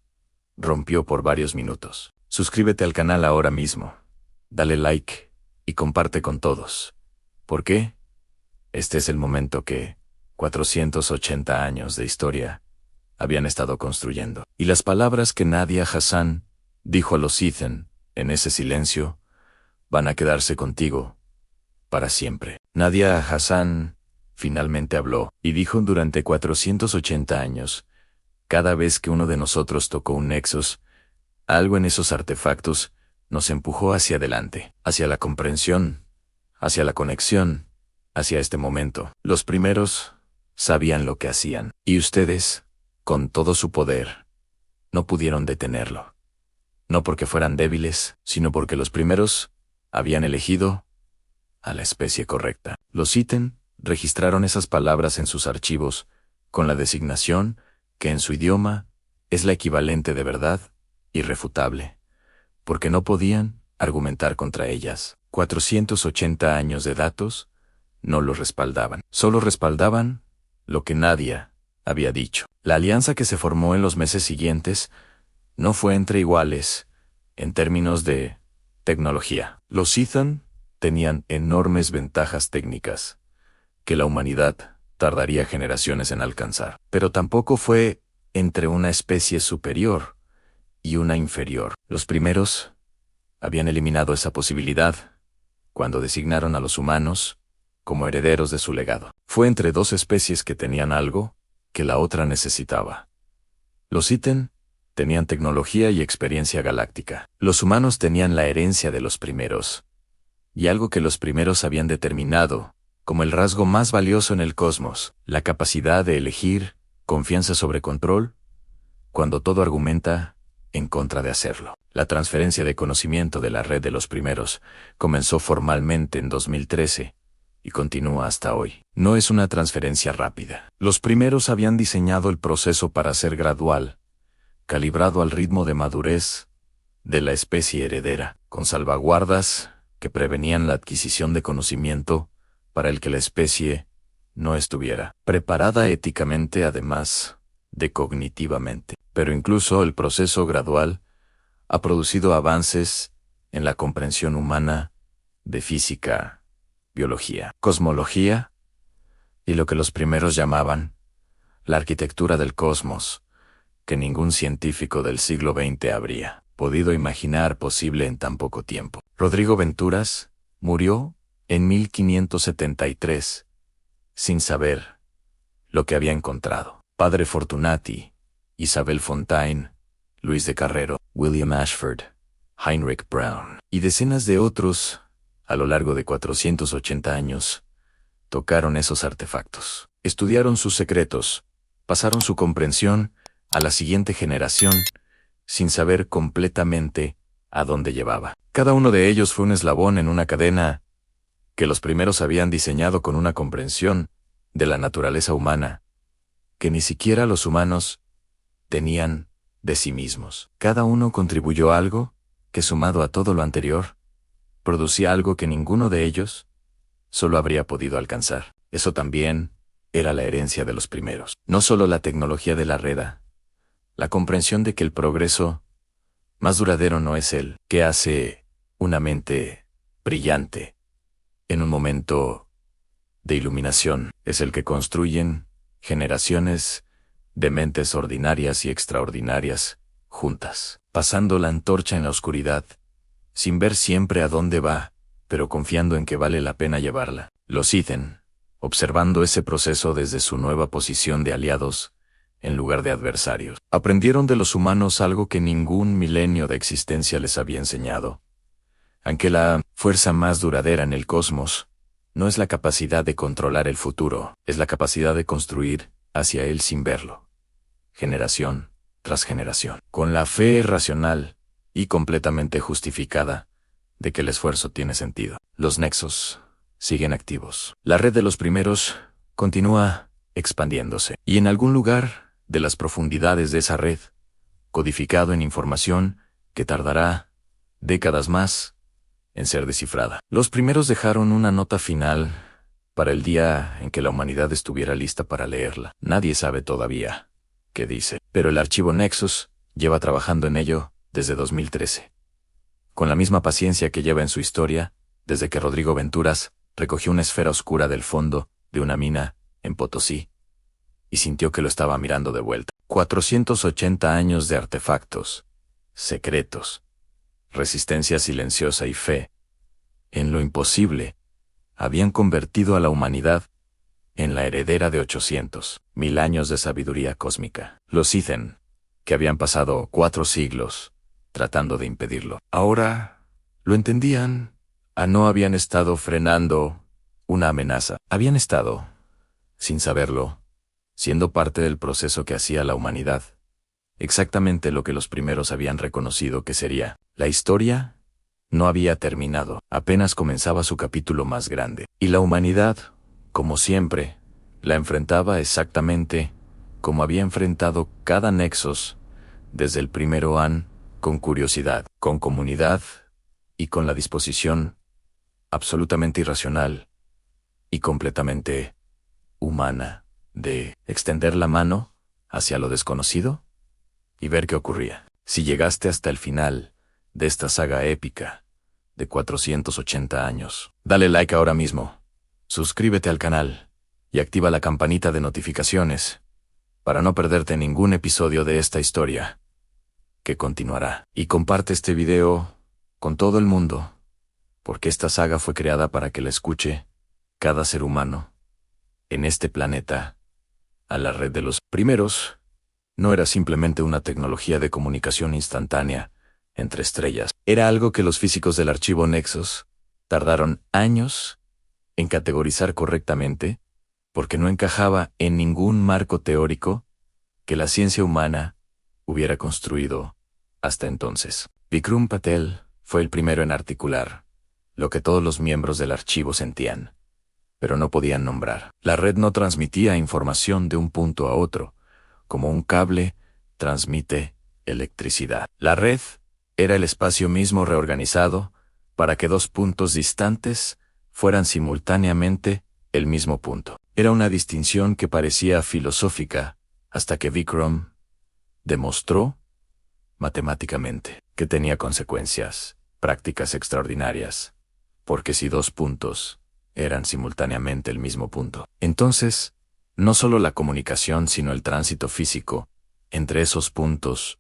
rompió por varios minutos. Suscríbete al canal ahora mismo, dale like y comparte con todos. ¿Por qué? Este es el momento que 480 años de historia habían estado construyendo. Y las palabras que Nadia Hassan dijo a los Iten en ese silencio van a quedarse contigo para siempre. Nadia Hassan finalmente habló y dijo: durante 480 años, cada vez que uno de nosotros tocó un Nexus, algo en esos artefactos nos empujó hacia adelante, hacia la comprensión, hacia la conexión, hacia este momento. Los primeros sabían lo que hacían, y ustedes, con todo su poder, no pudieron detenerlo. No porque fueran débiles, sino porque los primeros habían elegido a la especie correcta. Los Iten registraron esas palabras en sus archivos con la designación que en su idioma es la equivalente de verdad irrefutable, porque no podían argumentar contra ellas. 480 años de datos no los respaldaban, solo respaldaban lo que Nadia había dicho. La alianza que se formó en los meses siguientes no fue entre iguales en términos de tecnología. Los Iten tenían enormes ventajas técnicas que la humanidad tardaría generaciones en alcanzar. Pero tampoco fue entre una especie superior y una inferior. Los primeros habían eliminado esa posibilidad cuando designaron a los humanos como herederos de su legado. Fue entre dos especies que tenían algo que la otra necesitaba. Los Iten tenían tecnología y experiencia galáctica. Los humanos tenían la herencia de los primeros, y algo que los primeros habían determinado como el rasgo más valioso en el cosmos: la capacidad de elegir confianza sobre control cuando todo argumenta en contra de hacerlo. La transferencia de conocimiento de la red de los primeros comenzó formalmente en 2013 y continúa hasta hoy. No es una transferencia rápida. Los primeros habían diseñado el proceso para ser gradual, calibrado al ritmo de madurez de la especie heredera, con salvaguardas que prevenían la adquisición de conocimiento para el que la especie no estuviera preparada éticamente, además de cognitivamente. Pero incluso el proceso gradual ha producido avances en la comprensión humana de física, biología, cosmología y lo que los primeros llamaban la arquitectura del cosmos, que ningún científico del siglo XX habría podido imaginar posible en tan poco tiempo. Rodrigo Venturas murió en 1573, sin saber lo que había encontrado. Padre Fortunati, Isabel Fontaine, Luis de Carrero, William Ashford, Heinrich Brown y decenas de otros, a lo largo de 480 años, tocaron esos artefactos, estudiaron sus secretos, pasaron su comprensión a la siguiente generación, sin saber completamente a dónde llevaba. Cada uno de ellos fue un eslabón en una cadena que los primeros habían diseñado con una comprensión de la naturaleza humana, que ni siquiera los humanos tenían de sí mismos. Cada uno contribuyó algo que, sumado a todo lo anterior, producía algo que ninguno de ellos solo habría podido alcanzar. Eso también era la herencia de los primeros. No solo la tecnología de la reda, la comprensión de que el progreso más duradero no es el que hace una mente brillante en un momento de iluminación, es el que construyen generaciones de mentes ordinarias y extraordinarias juntas, pasando la antorcha en la oscuridad, sin ver siempre a dónde va, pero confiando en que vale la pena llevarla. Los Ithen, observando ese proceso desde su nueva posición de aliados en lugar de adversarios, aprendieron de los humanos algo que ningún milenio de existencia les había enseñado: aunque la fuerza más duradera en el cosmos no es la capacidad de controlar el futuro, es la capacidad de construir hacia él sin verlo, generación tras generación, con la fe racional y completamente justificada de que el esfuerzo tiene sentido. Los nexos siguen activos. La red de los primeros continúa expandiéndose, y en algún lugar de las profundidades de esa red, codificado en información que tardará décadas más en ser descifrada. Los primeros dejaron una nota final para el día en que la humanidad estuviera lista para leerla. Nadie sabe todavía qué dice, pero el archivo Nexus lleva trabajando en ello desde 2013. Con la misma paciencia que lleva en su historia, desde que Rodrigo Venturas recogió una esfera oscura del fondo de una mina en Potosí y sintió que lo estaba mirando de vuelta. 480 años de artefactos, secretos, resistencia silenciosa y fe en lo imposible habían convertido a la humanidad en la heredera de 800.000 años de sabiduría cósmica. Los Ithen, que habían pasado 4 siglos tratando de impedirlo, ahora lo entendían. No habían estado frenando una amenaza, habían estado, sin saberlo, siendo parte del proceso que hacía la humanidad exactamente lo que los primeros habían reconocido que sería. La historia no había terminado, apenas comenzaba su capítulo más grande, y la humanidad, como siempre, la enfrentaba exactamente como había enfrentado cada Nexus desde el primero con curiosidad, con comunidad y con la disposición absolutamente irracional y completamente humana de extender la mano hacia lo desconocido y ver qué ocurría. Si llegaste hasta el final de esta saga épica de 480 años, dale like ahora mismo, suscríbete al canal y activa la campanita de notificaciones para no perderte ningún episodio de esta historia que continuará. Y comparte este video con todo el mundo, porque esta saga fue creada para que la escuche cada ser humano en este planeta. A la red de los primeros no era simplemente una tecnología de comunicación instantánea entre estrellas. Era algo que los físicos del archivo Nexus tardaron años en categorizar correctamente, porque no encajaba en ningún marco teórico que la ciencia humana hubiera construido hasta entonces. Vikram Patel fue el primero en articular lo que todos los miembros del archivo sentían, pero no podían nombrar. La red no transmitía información de un punto a otro, como un cable transmite electricidad. La red era el espacio mismo reorganizado para que 2 puntos distantes fueran simultáneamente el mismo punto. Era una distinción que parecía filosófica hasta que Vikram demostró matemáticamente que tenía consecuencias prácticas extraordinarias, porque si 2 puntos eran simultáneamente el mismo punto, entonces no solo la comunicación sino el tránsito físico entre esos puntos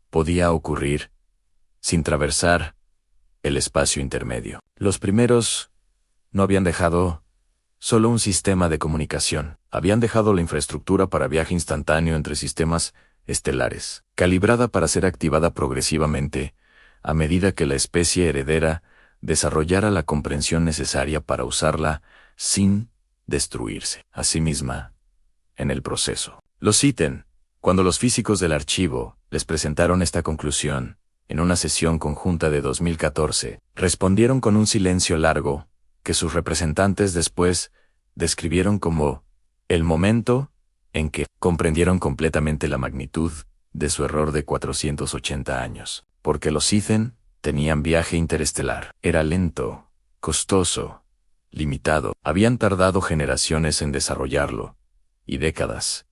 podía ocurrir sin atravesar el espacio intermedio. Los primeros No habían dejado solo un sistema de comunicación. Habían dejado la infraestructura para viaje instantáneo entre sistemas estelares, calibrada para ser activada progresivamente, a medida que la especie heredera desarrollara la comprensión necesaria para usarla sin destruirse a sí misma en el proceso. Los Iten, cuando los físicos del archivo les presentaron esta conclusión, en una sesión conjunta de 2014, respondieron con un silencio largo, que sus representantes después describieron como el momento en que comprendieron completamente la magnitud de su error de 480 años, porque los Iten tenían viaje interestelar. Era lento, costoso, limitado. Habían tardado generaciones en desarrollarlo, y décadas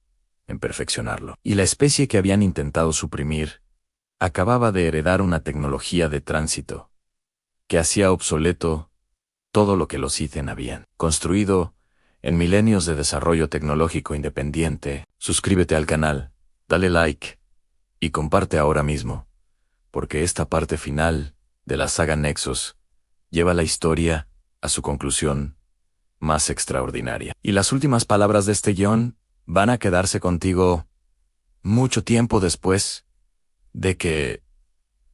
en perfeccionarlo. Y la especie que habían intentado suprimir acababa de heredar una tecnología de tránsito que hacía obsoleto todo lo que los Iten habían construido en milenios de desarrollo tecnológico independiente. Suscríbete al canal, dale like y comparte ahora mismo, porque esta parte final de la saga Nexus lleva la historia a su conclusión más extraordinaria. Y las últimas palabras de este guión van a quedarse contigo mucho tiempo después de que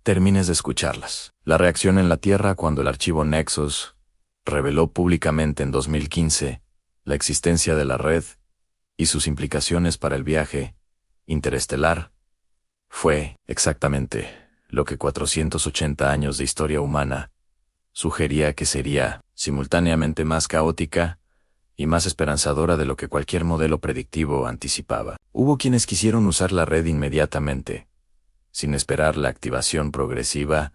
termines de escucharlas. La reacción en la Tierra cuando el archivo Nexus reveló públicamente en 2015 la existencia de la red y sus implicaciones para el viaje interestelar fue exactamente lo que 480 años de historia humana sugería que sería simultáneamente más caótica y más esperanzadora de lo que cualquier modelo predictivo anticipaba. Hubo quienes quisieron usar la red inmediatamente, sin esperar la activación progresiva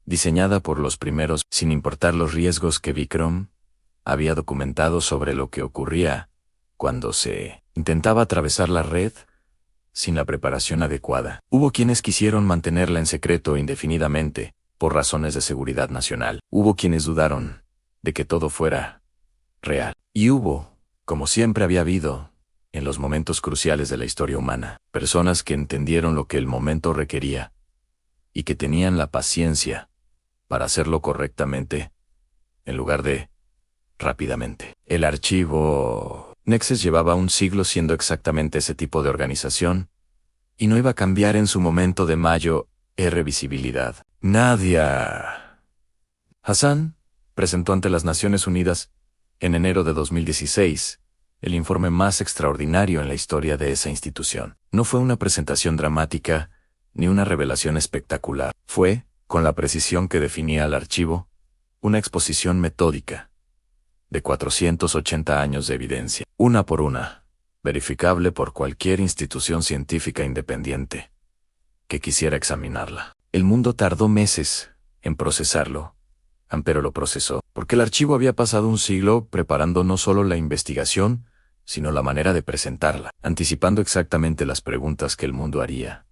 diseñada por los primeros, sin importar los riesgos que Vikram había documentado sobre lo que ocurría cuando se intentaba atravesar la red sin la preparación adecuada. Hubo quienes quisieron mantenerla en secreto indefinidamente, por razones de seguridad nacional. Hubo quienes dudaron de que todo fuera real. Y hubo, como siempre había habido, en los momentos cruciales de la historia humana, personas que entendieron lo que el momento requería y que tenían la paciencia para hacerlo correctamente, en lugar de rápidamente. El archivo Nexus llevaba un siglo siendo exactamente ese tipo de organización, y no iba a cambiar en su momento de mayo visibilidad. Nadia Hassan presentó ante las Naciones Unidas, en enero de 2016, el informe más extraordinario en la historia de esa institución. No fue una presentación dramática, ni una revelación espectacular. Fue, con la precisión que definía al archivo, una exposición metódica de 480 años de evidencia, una por una, verificable por cualquier institución científica independiente que quisiera examinarla. El mundo tardó meses en procesarlo, pero lo procesó, porque el archivo había pasado un siglo preparando no solo la investigación, sino la manera de presentarla, anticipando exactamente las preguntas que el mundo haría,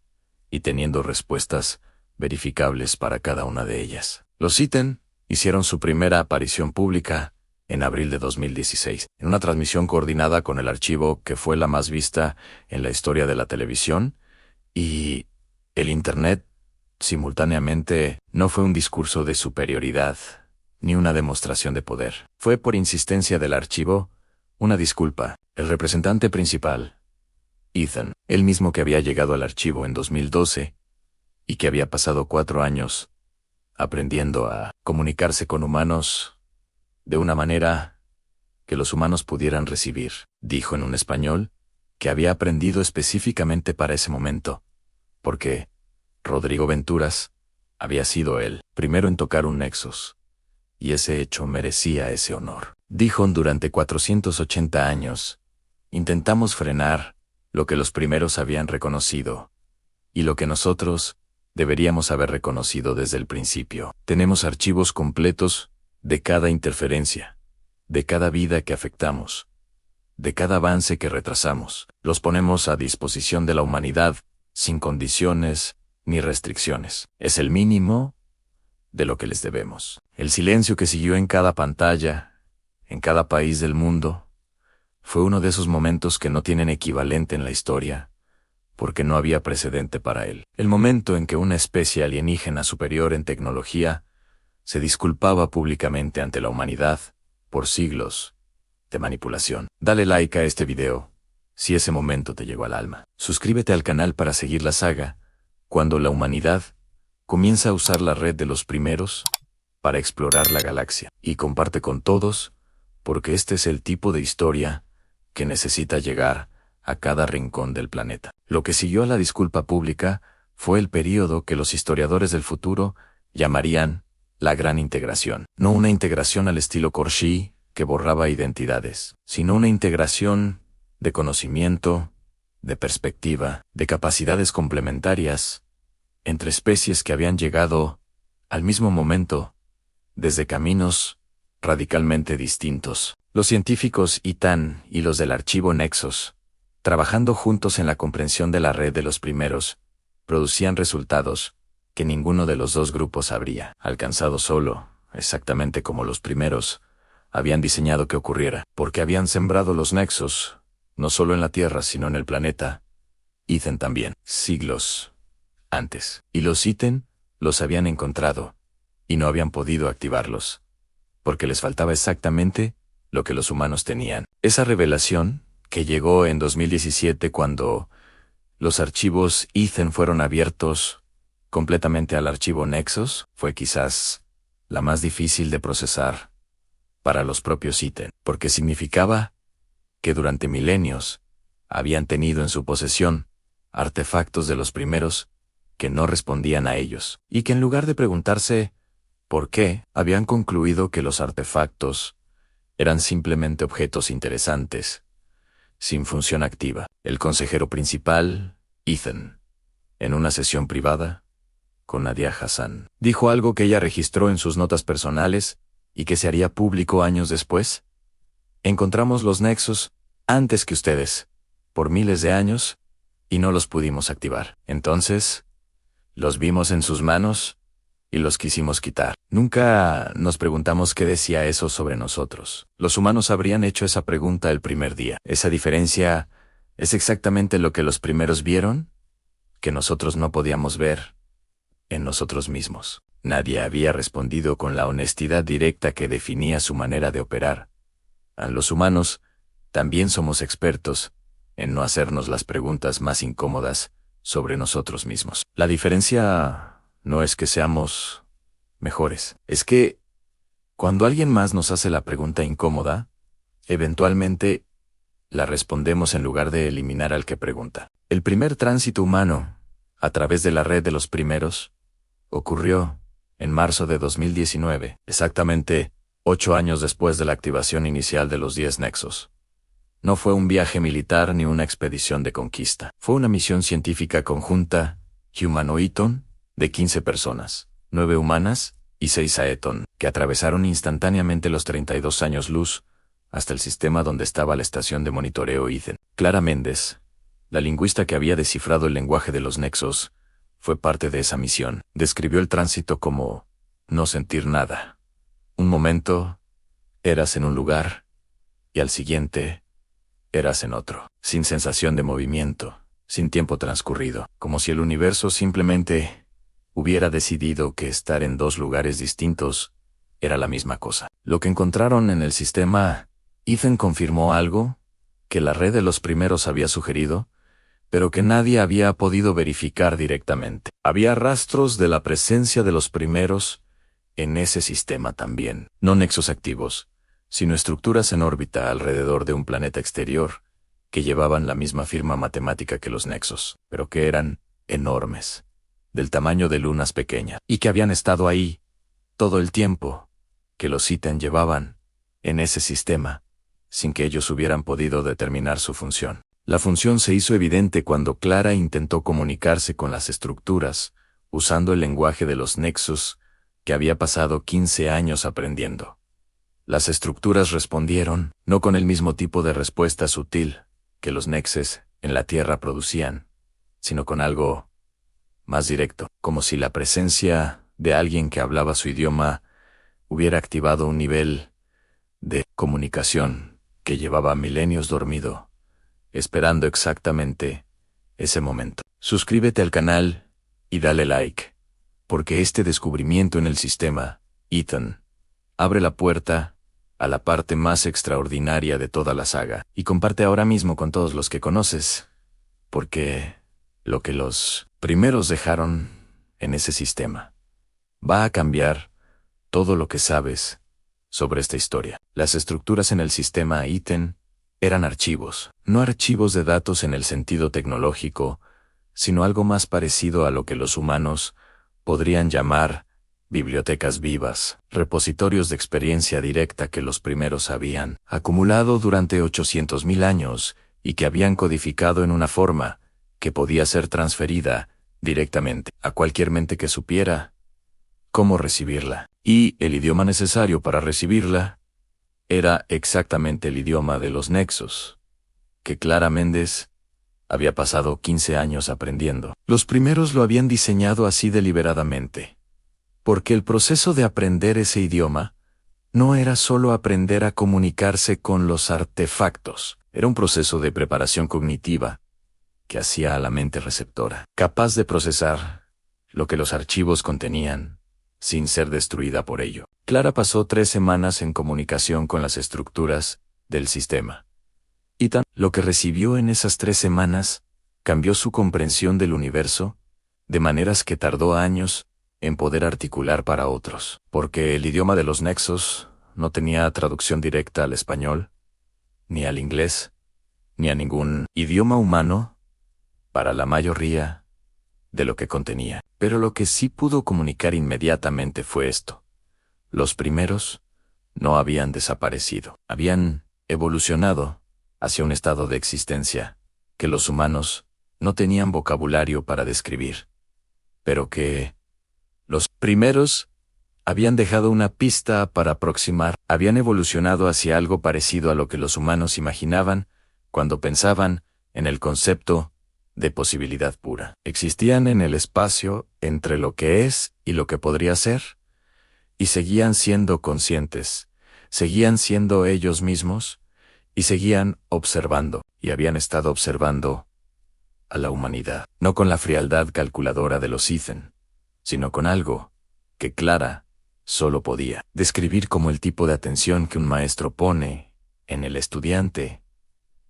y teniendo respuestas verificables para cada una de ellas. Los Iten hicieron su primera aparición pública en abril de 2016, en una transmisión coordinada con el archivo que fue la más vista en la historia de la televisión y el Internet. Simultáneamente, no fue un discurso de superioridad, ni una demostración de poder. Fue por insistencia del archivo, una disculpa. El representante principal, Ethan, el mismo que había llegado al archivo en 2012, y que había pasado 4 años aprendiendo a comunicarse con humanos de una manera que los humanos pudieran recibir, dijo en un español que había aprendido específicamente para ese momento, porque Rodrigo Venturas había sido el primero en tocar un Nexus, y ese hecho merecía ese honor. Dijo: durante 480 años, intentamos frenar lo que los primeros habían reconocido, y lo que nosotros deberíamos haber reconocido desde el principio. Tenemos archivos completos de cada interferencia, de cada vida que afectamos, de cada avance que retrasamos. Los ponemos a disposición de la humanidad, sin condiciones ni restricciones. Es el mínimo de lo que les debemos. El silencio que siguió en cada pantalla, en cada país del mundo, fue uno de esos momentos que no tienen equivalente en la historia, porque no había precedente para él. El momento en que una especie alienígena superior en tecnología se disculpaba públicamente ante la humanidad por siglos, de manipulación. Dale like a este video, si ese momento te llegó al alma. Suscríbete al canal para seguir la saga, cuando la humanidad comienza a usar la red de los primeros para explorar la galaxia. Y comparte con todos, porque este es el tipo de historia que necesita llegar a cada rincón del planeta. Lo que siguió a la disculpa pública fue el período que los historiadores del futuro llamarían la Gran Integración. No una integración al estilo Corshi, que borraba identidades, sino una integración de conocimiento, de perspectiva, de capacidades complementarias, entre especies que habían llegado al mismo momento, desde caminos radicalmente distintos. Los científicos Ethan y los del archivo Nexos, trabajando juntos en la comprensión de la red de los primeros, producían resultados que ninguno de los dos grupos habría alcanzado solo, exactamente como los primeros habían diseñado que ocurriera, porque habían sembrado los nexos, no solo en la Tierra sino en el planeta, Ethan también, siglos antes. Y los Ethan los habían encontrado, y no habían podido activarlos, porque les faltaba exactamente lo que los humanos tenían. Esa revelación, que llegó en 2017 cuando los archivos Ethan fueron abiertos completamente al archivo Nexos, fue quizás la más difícil de procesar para los propios Ethan, porque significaba que durante milenios habían tenido en su posesión artefactos de los primeros que no respondían a ellos, y que en lugar de preguntarse por qué, habían concluido que los artefactos eran simplemente objetos interesantes, sin función activa. El consejero principal, Ethan, en una sesión privada con Nadia Hassan, dijo algo que ella registró en sus notas personales y que se haría público años después. Encontramos los nexos antes que ustedes, por miles de años, y no los pudimos activar. Entonces, los vimos en sus manos y los quisimos quitar. Nunca nos preguntamos qué decía eso sobre nosotros. Los humanos habrían hecho esa pregunta el primer día. Esa diferencia es exactamente lo que los primeros vieron, que nosotros no podíamos ver en nosotros mismos. Nadie había respondido con la honestidad directa que definía su manera de operar. A los humanos también somos expertos en no hacernos las preguntas más incómodas sobre nosotros mismos. La diferencia no es que seamos mejores, es que cuando alguien más nos hace la pregunta incómoda, eventualmente la respondemos en lugar de eliminar al que pregunta. El primer tránsito humano, a través de la red de los primeros, ocurrió en marzo de 2019, exactamente 8 años después de la activación inicial de los 10 nexos. No fue un viaje militar ni una expedición de conquista. Fue una misión científica conjunta, Humanoiton, de 15 personas, 9 humanas y 6 Aeton, que atravesaron instantáneamente los 32 años luz hasta el sistema donde estaba la estación de monitoreo Ethan. Clara Méndez, la lingüista que había descifrado el lenguaje de los nexos, fue parte de esa misión. Describió el tránsito como no sentir nada. Un momento eras en un lugar y al siguiente eras en otro, sin sensación de movimiento, sin tiempo transcurrido, como si el universo simplemente hubiera decidido que estar en dos lugares distintos era la misma cosa. Lo que encontraron en el sistema Ethan confirmó algo que la red de los primeros había sugerido, pero que nadie había podido verificar directamente. Había rastros de la presencia de los primeros en ese sistema también. No nexos activos, sino estructuras en órbita alrededor de un planeta exterior que llevaban la misma firma matemática que los nexos, pero que eran enormes, del tamaño de lunas pequeñas, y que habían estado ahí todo el tiempo que los Ethan llevaban en ese sistema, sin que ellos hubieran podido determinar su función. La función se hizo evidente cuando Clara intentó comunicarse con las estructuras, usando el lenguaje de los nexos que había pasado 15 años aprendiendo. Las estructuras respondieron, no con el mismo tipo de respuesta sutil que los nexes en la Tierra producían, sino con algo más directo, como si la presencia de alguien que hablaba su idioma hubiera activado un nivel de comunicación que llevaba milenios dormido, esperando exactamente ese momento. Suscríbete al canal y dale like, porque este descubrimiento en el sistema Ethan abre la puerta a la parte más extraordinaria de toda la saga, y comparte ahora mismo con todos los que conoces, porque lo que los primeros dejaron en ese sistema va a cambiar todo lo que sabes sobre esta historia. Las estructuras en el sistema ítem eran archivos, no archivos de datos en el sentido tecnológico, sino algo más parecido a lo que los humanos podrían llamar bibliotecas vivas, repositorios de experiencia directa que los primeros habían acumulado durante 800.000 años y que habían codificado en una forma que podía ser transferida directamente a cualquier mente que supiera cómo recibirla. Y el idioma necesario para recibirla era exactamente el idioma de los nexos, que Clara Méndez había pasado 15 años aprendiendo. Los primeros lo habían diseñado así deliberadamente, porque el proceso de aprender ese idioma no era solo aprender a comunicarse con los artefactos, era un proceso de preparación cognitiva que hacía a la mente receptora capaz de procesar lo que los archivos contenían, sin ser destruida por ello. Clara pasó 3 semanas en comunicación con las estructuras del sistema. Y lo que recibió en esas 3 semanas cambió su comprensión del universo, de maneras que tardó años en poder articular para otros, porque el idioma de los nexos no tenía traducción directa al español, ni al inglés, ni a ningún idioma humano para la mayoría de lo que contenía. Pero lo que sí pudo comunicar inmediatamente fue esto. Los primeros no habían desaparecido, habían evolucionado hacia un estado de existencia que los humanos no tenían vocabulario para describir, pero que los primeros habían dejado una pista para aproximar, habían evolucionado hacia algo parecido a lo que los humanos imaginaban cuando pensaban en el concepto de posibilidad pura. Existían en el espacio entre lo que es y lo que podría ser, y seguían siendo conscientes, seguían siendo ellos mismos, y seguían observando, y habían estado observando a la humanidad, no con la frialdad calculadora de los ítem, sino con algo que Clara solo podía describir como el tipo de atención que un maestro pone en el estudiante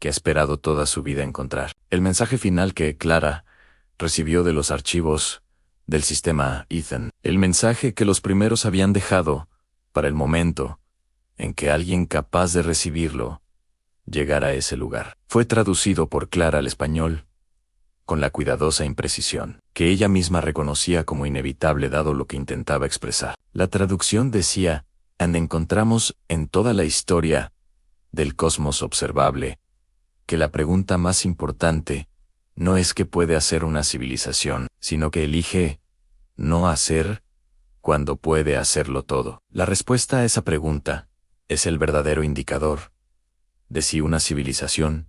que ha esperado toda su vida encontrar. El mensaje final que Clara recibió de los archivos del sistema ítem, el mensaje que los primeros habían dejado para el momento en que alguien capaz de recibirlo llegara a ese lugar, fue traducido por Clara al español con la cuidadosa imprecisión que ella misma reconocía como inevitable dado lo que intentaba expresar. La traducción decía: encontramos en toda la historia del cosmos observable que la pregunta más importante no es qué puede hacer una civilización, sino que elige no hacer cuando puede hacerlo todo. La respuesta a esa pregunta es el verdadero indicador de si una civilización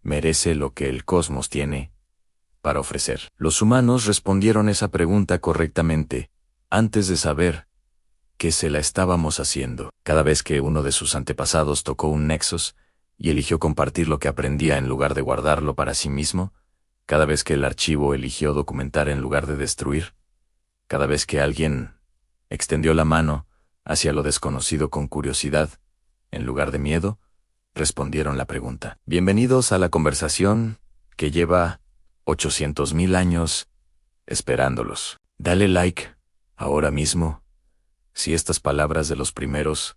merece lo que el cosmos tiene para ofrecer. Los humanos respondieron esa pregunta correctamente antes de saber que se la estábamos haciendo. Cada vez que uno de sus antepasados tocó un nexus y eligió compartir lo que aprendía en lugar de guardarlo para sí mismo, cada vez que el archivo eligió documentar en lugar de destruir, cada vez que alguien extendió la mano hacia lo desconocido con curiosidad, en lugar de miedo, respondieron la pregunta. Bienvenidos a la conversación que lleva 800.000 años esperándolos. Dale like ahora mismo si estas palabras de los primeros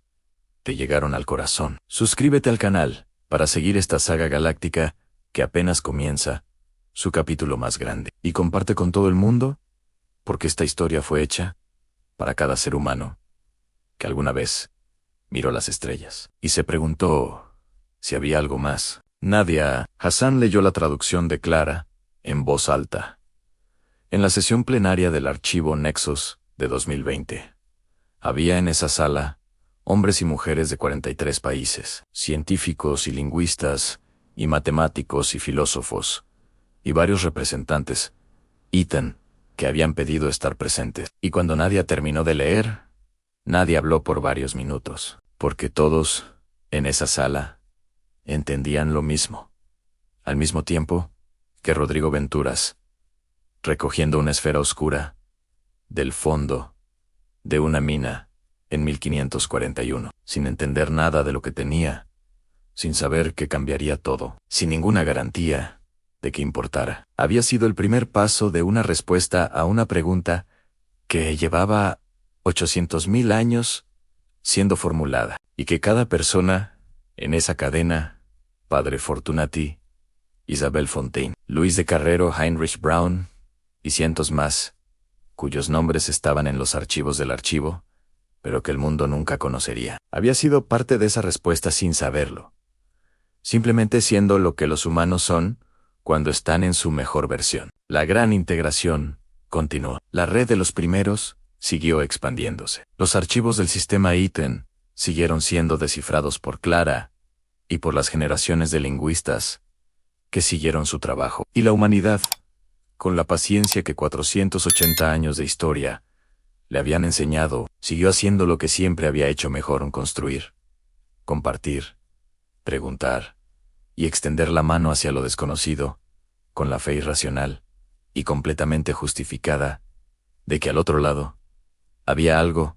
te llegaron al corazón. Suscríbete al canal para seguir esta saga galáctica que apenas comienza su capítulo más grande. Y comparte con todo el mundo, porque esta historia fue hecha para cada ser humano que alguna vez miró las estrellas y se preguntó si había algo más. Nadia Hassan leyó la traducción de Clara en voz alta en la sesión plenaria del archivo Nexus de 2020. Había en esa sala hombres y mujeres de 43 países, científicos y lingüistas, y matemáticos y filósofos, y varios representantes ítem que habían pedido estar presentes. Y cuando Nadia terminó de leer, nadie habló por varios minutos, porque todos, en esa sala, entendían lo mismo. Al mismo tiempo que Rodrigo Venturas, recogiendo una esfera oscura del fondo de una mina en 1541, sin entender nada de lo que tenía, sin saber que cambiaría todo, sin ninguna garantía de que importara. Había sido el primer paso de una respuesta a una pregunta que llevaba 800.000 años siendo formulada, y que cada persona en esa cadena, Padre Fortunati, Isabel Fontaine, Luis de Carrero, Heinrich Braun y cientos más, cuyos nombres estaban en los archivos del archivo, pero que el mundo nunca conocería. Había sido parte de esa respuesta sin saberlo, simplemente siendo lo que los humanos son cuando están en su mejor versión. La gran integración continuó. La red de los primeros siguió expandiéndose. Los archivos del sistema ITEN siguieron siendo descifrados por Clara y por las generaciones de lingüistas que siguieron su trabajo. Y la humanidad, con la paciencia que 480 años de historia le habían enseñado, siguió haciendo lo que siempre había hecho mejor: construir, compartir, preguntar y extender la mano hacia lo desconocido, con la fe irracional y completamente justificada de que al otro lado había algo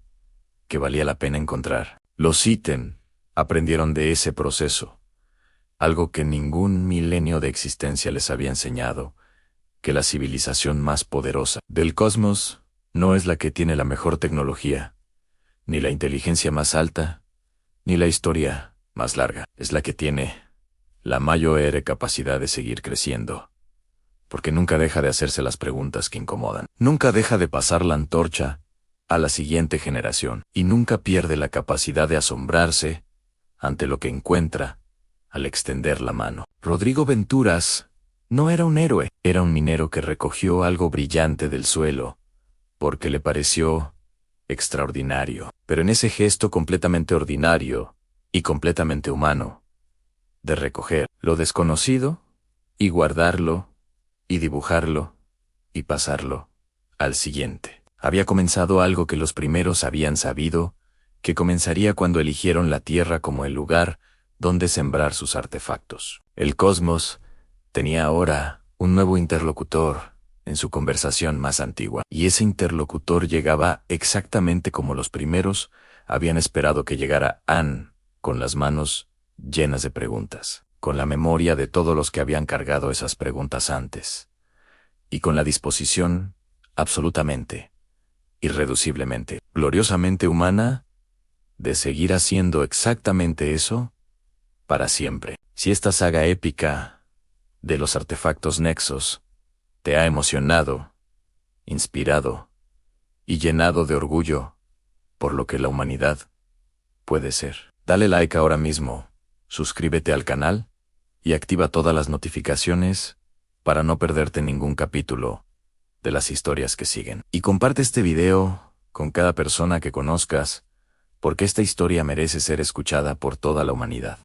que valía la pena encontrar. Los ítem aprendieron de ese proceso, algo que ningún milenio de existencia les había enseñado, que la civilización más poderosa del cosmos no es la que tiene la mejor tecnología, ni la inteligencia más alta, ni la historia más larga. Es la que tiene la mayor capacidad de seguir creciendo, porque nunca deja de hacerse las preguntas que incomodan. Nunca deja de pasar la antorcha a la siguiente generación, y nunca pierde la capacidad de asombrarse ante lo que encuentra al extender la mano. Rodrigo Venturas no era un héroe, era un minero que recogió algo brillante del suelo, porque le pareció extraordinario. Pero en ese gesto completamente ordinario y completamente humano, de recoger lo desconocido y guardarlo y dibujarlo y pasarlo al siguiente, había comenzado algo que los primeros habían sabido que comenzaría cuando eligieron la Tierra como el lugar donde sembrar sus artefactos. El cosmos tenía ahora un nuevo interlocutor en su conversación más antigua, y ese interlocutor llegaba exactamente como los primeros habían esperado que llegara Anne, con las manos llenas de preguntas, con la memoria de todos los que habían cargado esas preguntas antes, y con la disposición absolutamente, irreduciblemente, gloriosamente humana de seguir haciendo exactamente eso para siempre. Si esta saga épica de los artefactos Nexos te ha emocionado, inspirado y llenado de orgullo por lo que la humanidad puede ser, dale like ahora mismo, suscríbete al canal y activa todas las notificaciones para no perderte ningún capítulo de las historias que siguen. Y comparte este video con cada persona que conozcas, porque esta historia merece ser escuchada por toda la humanidad.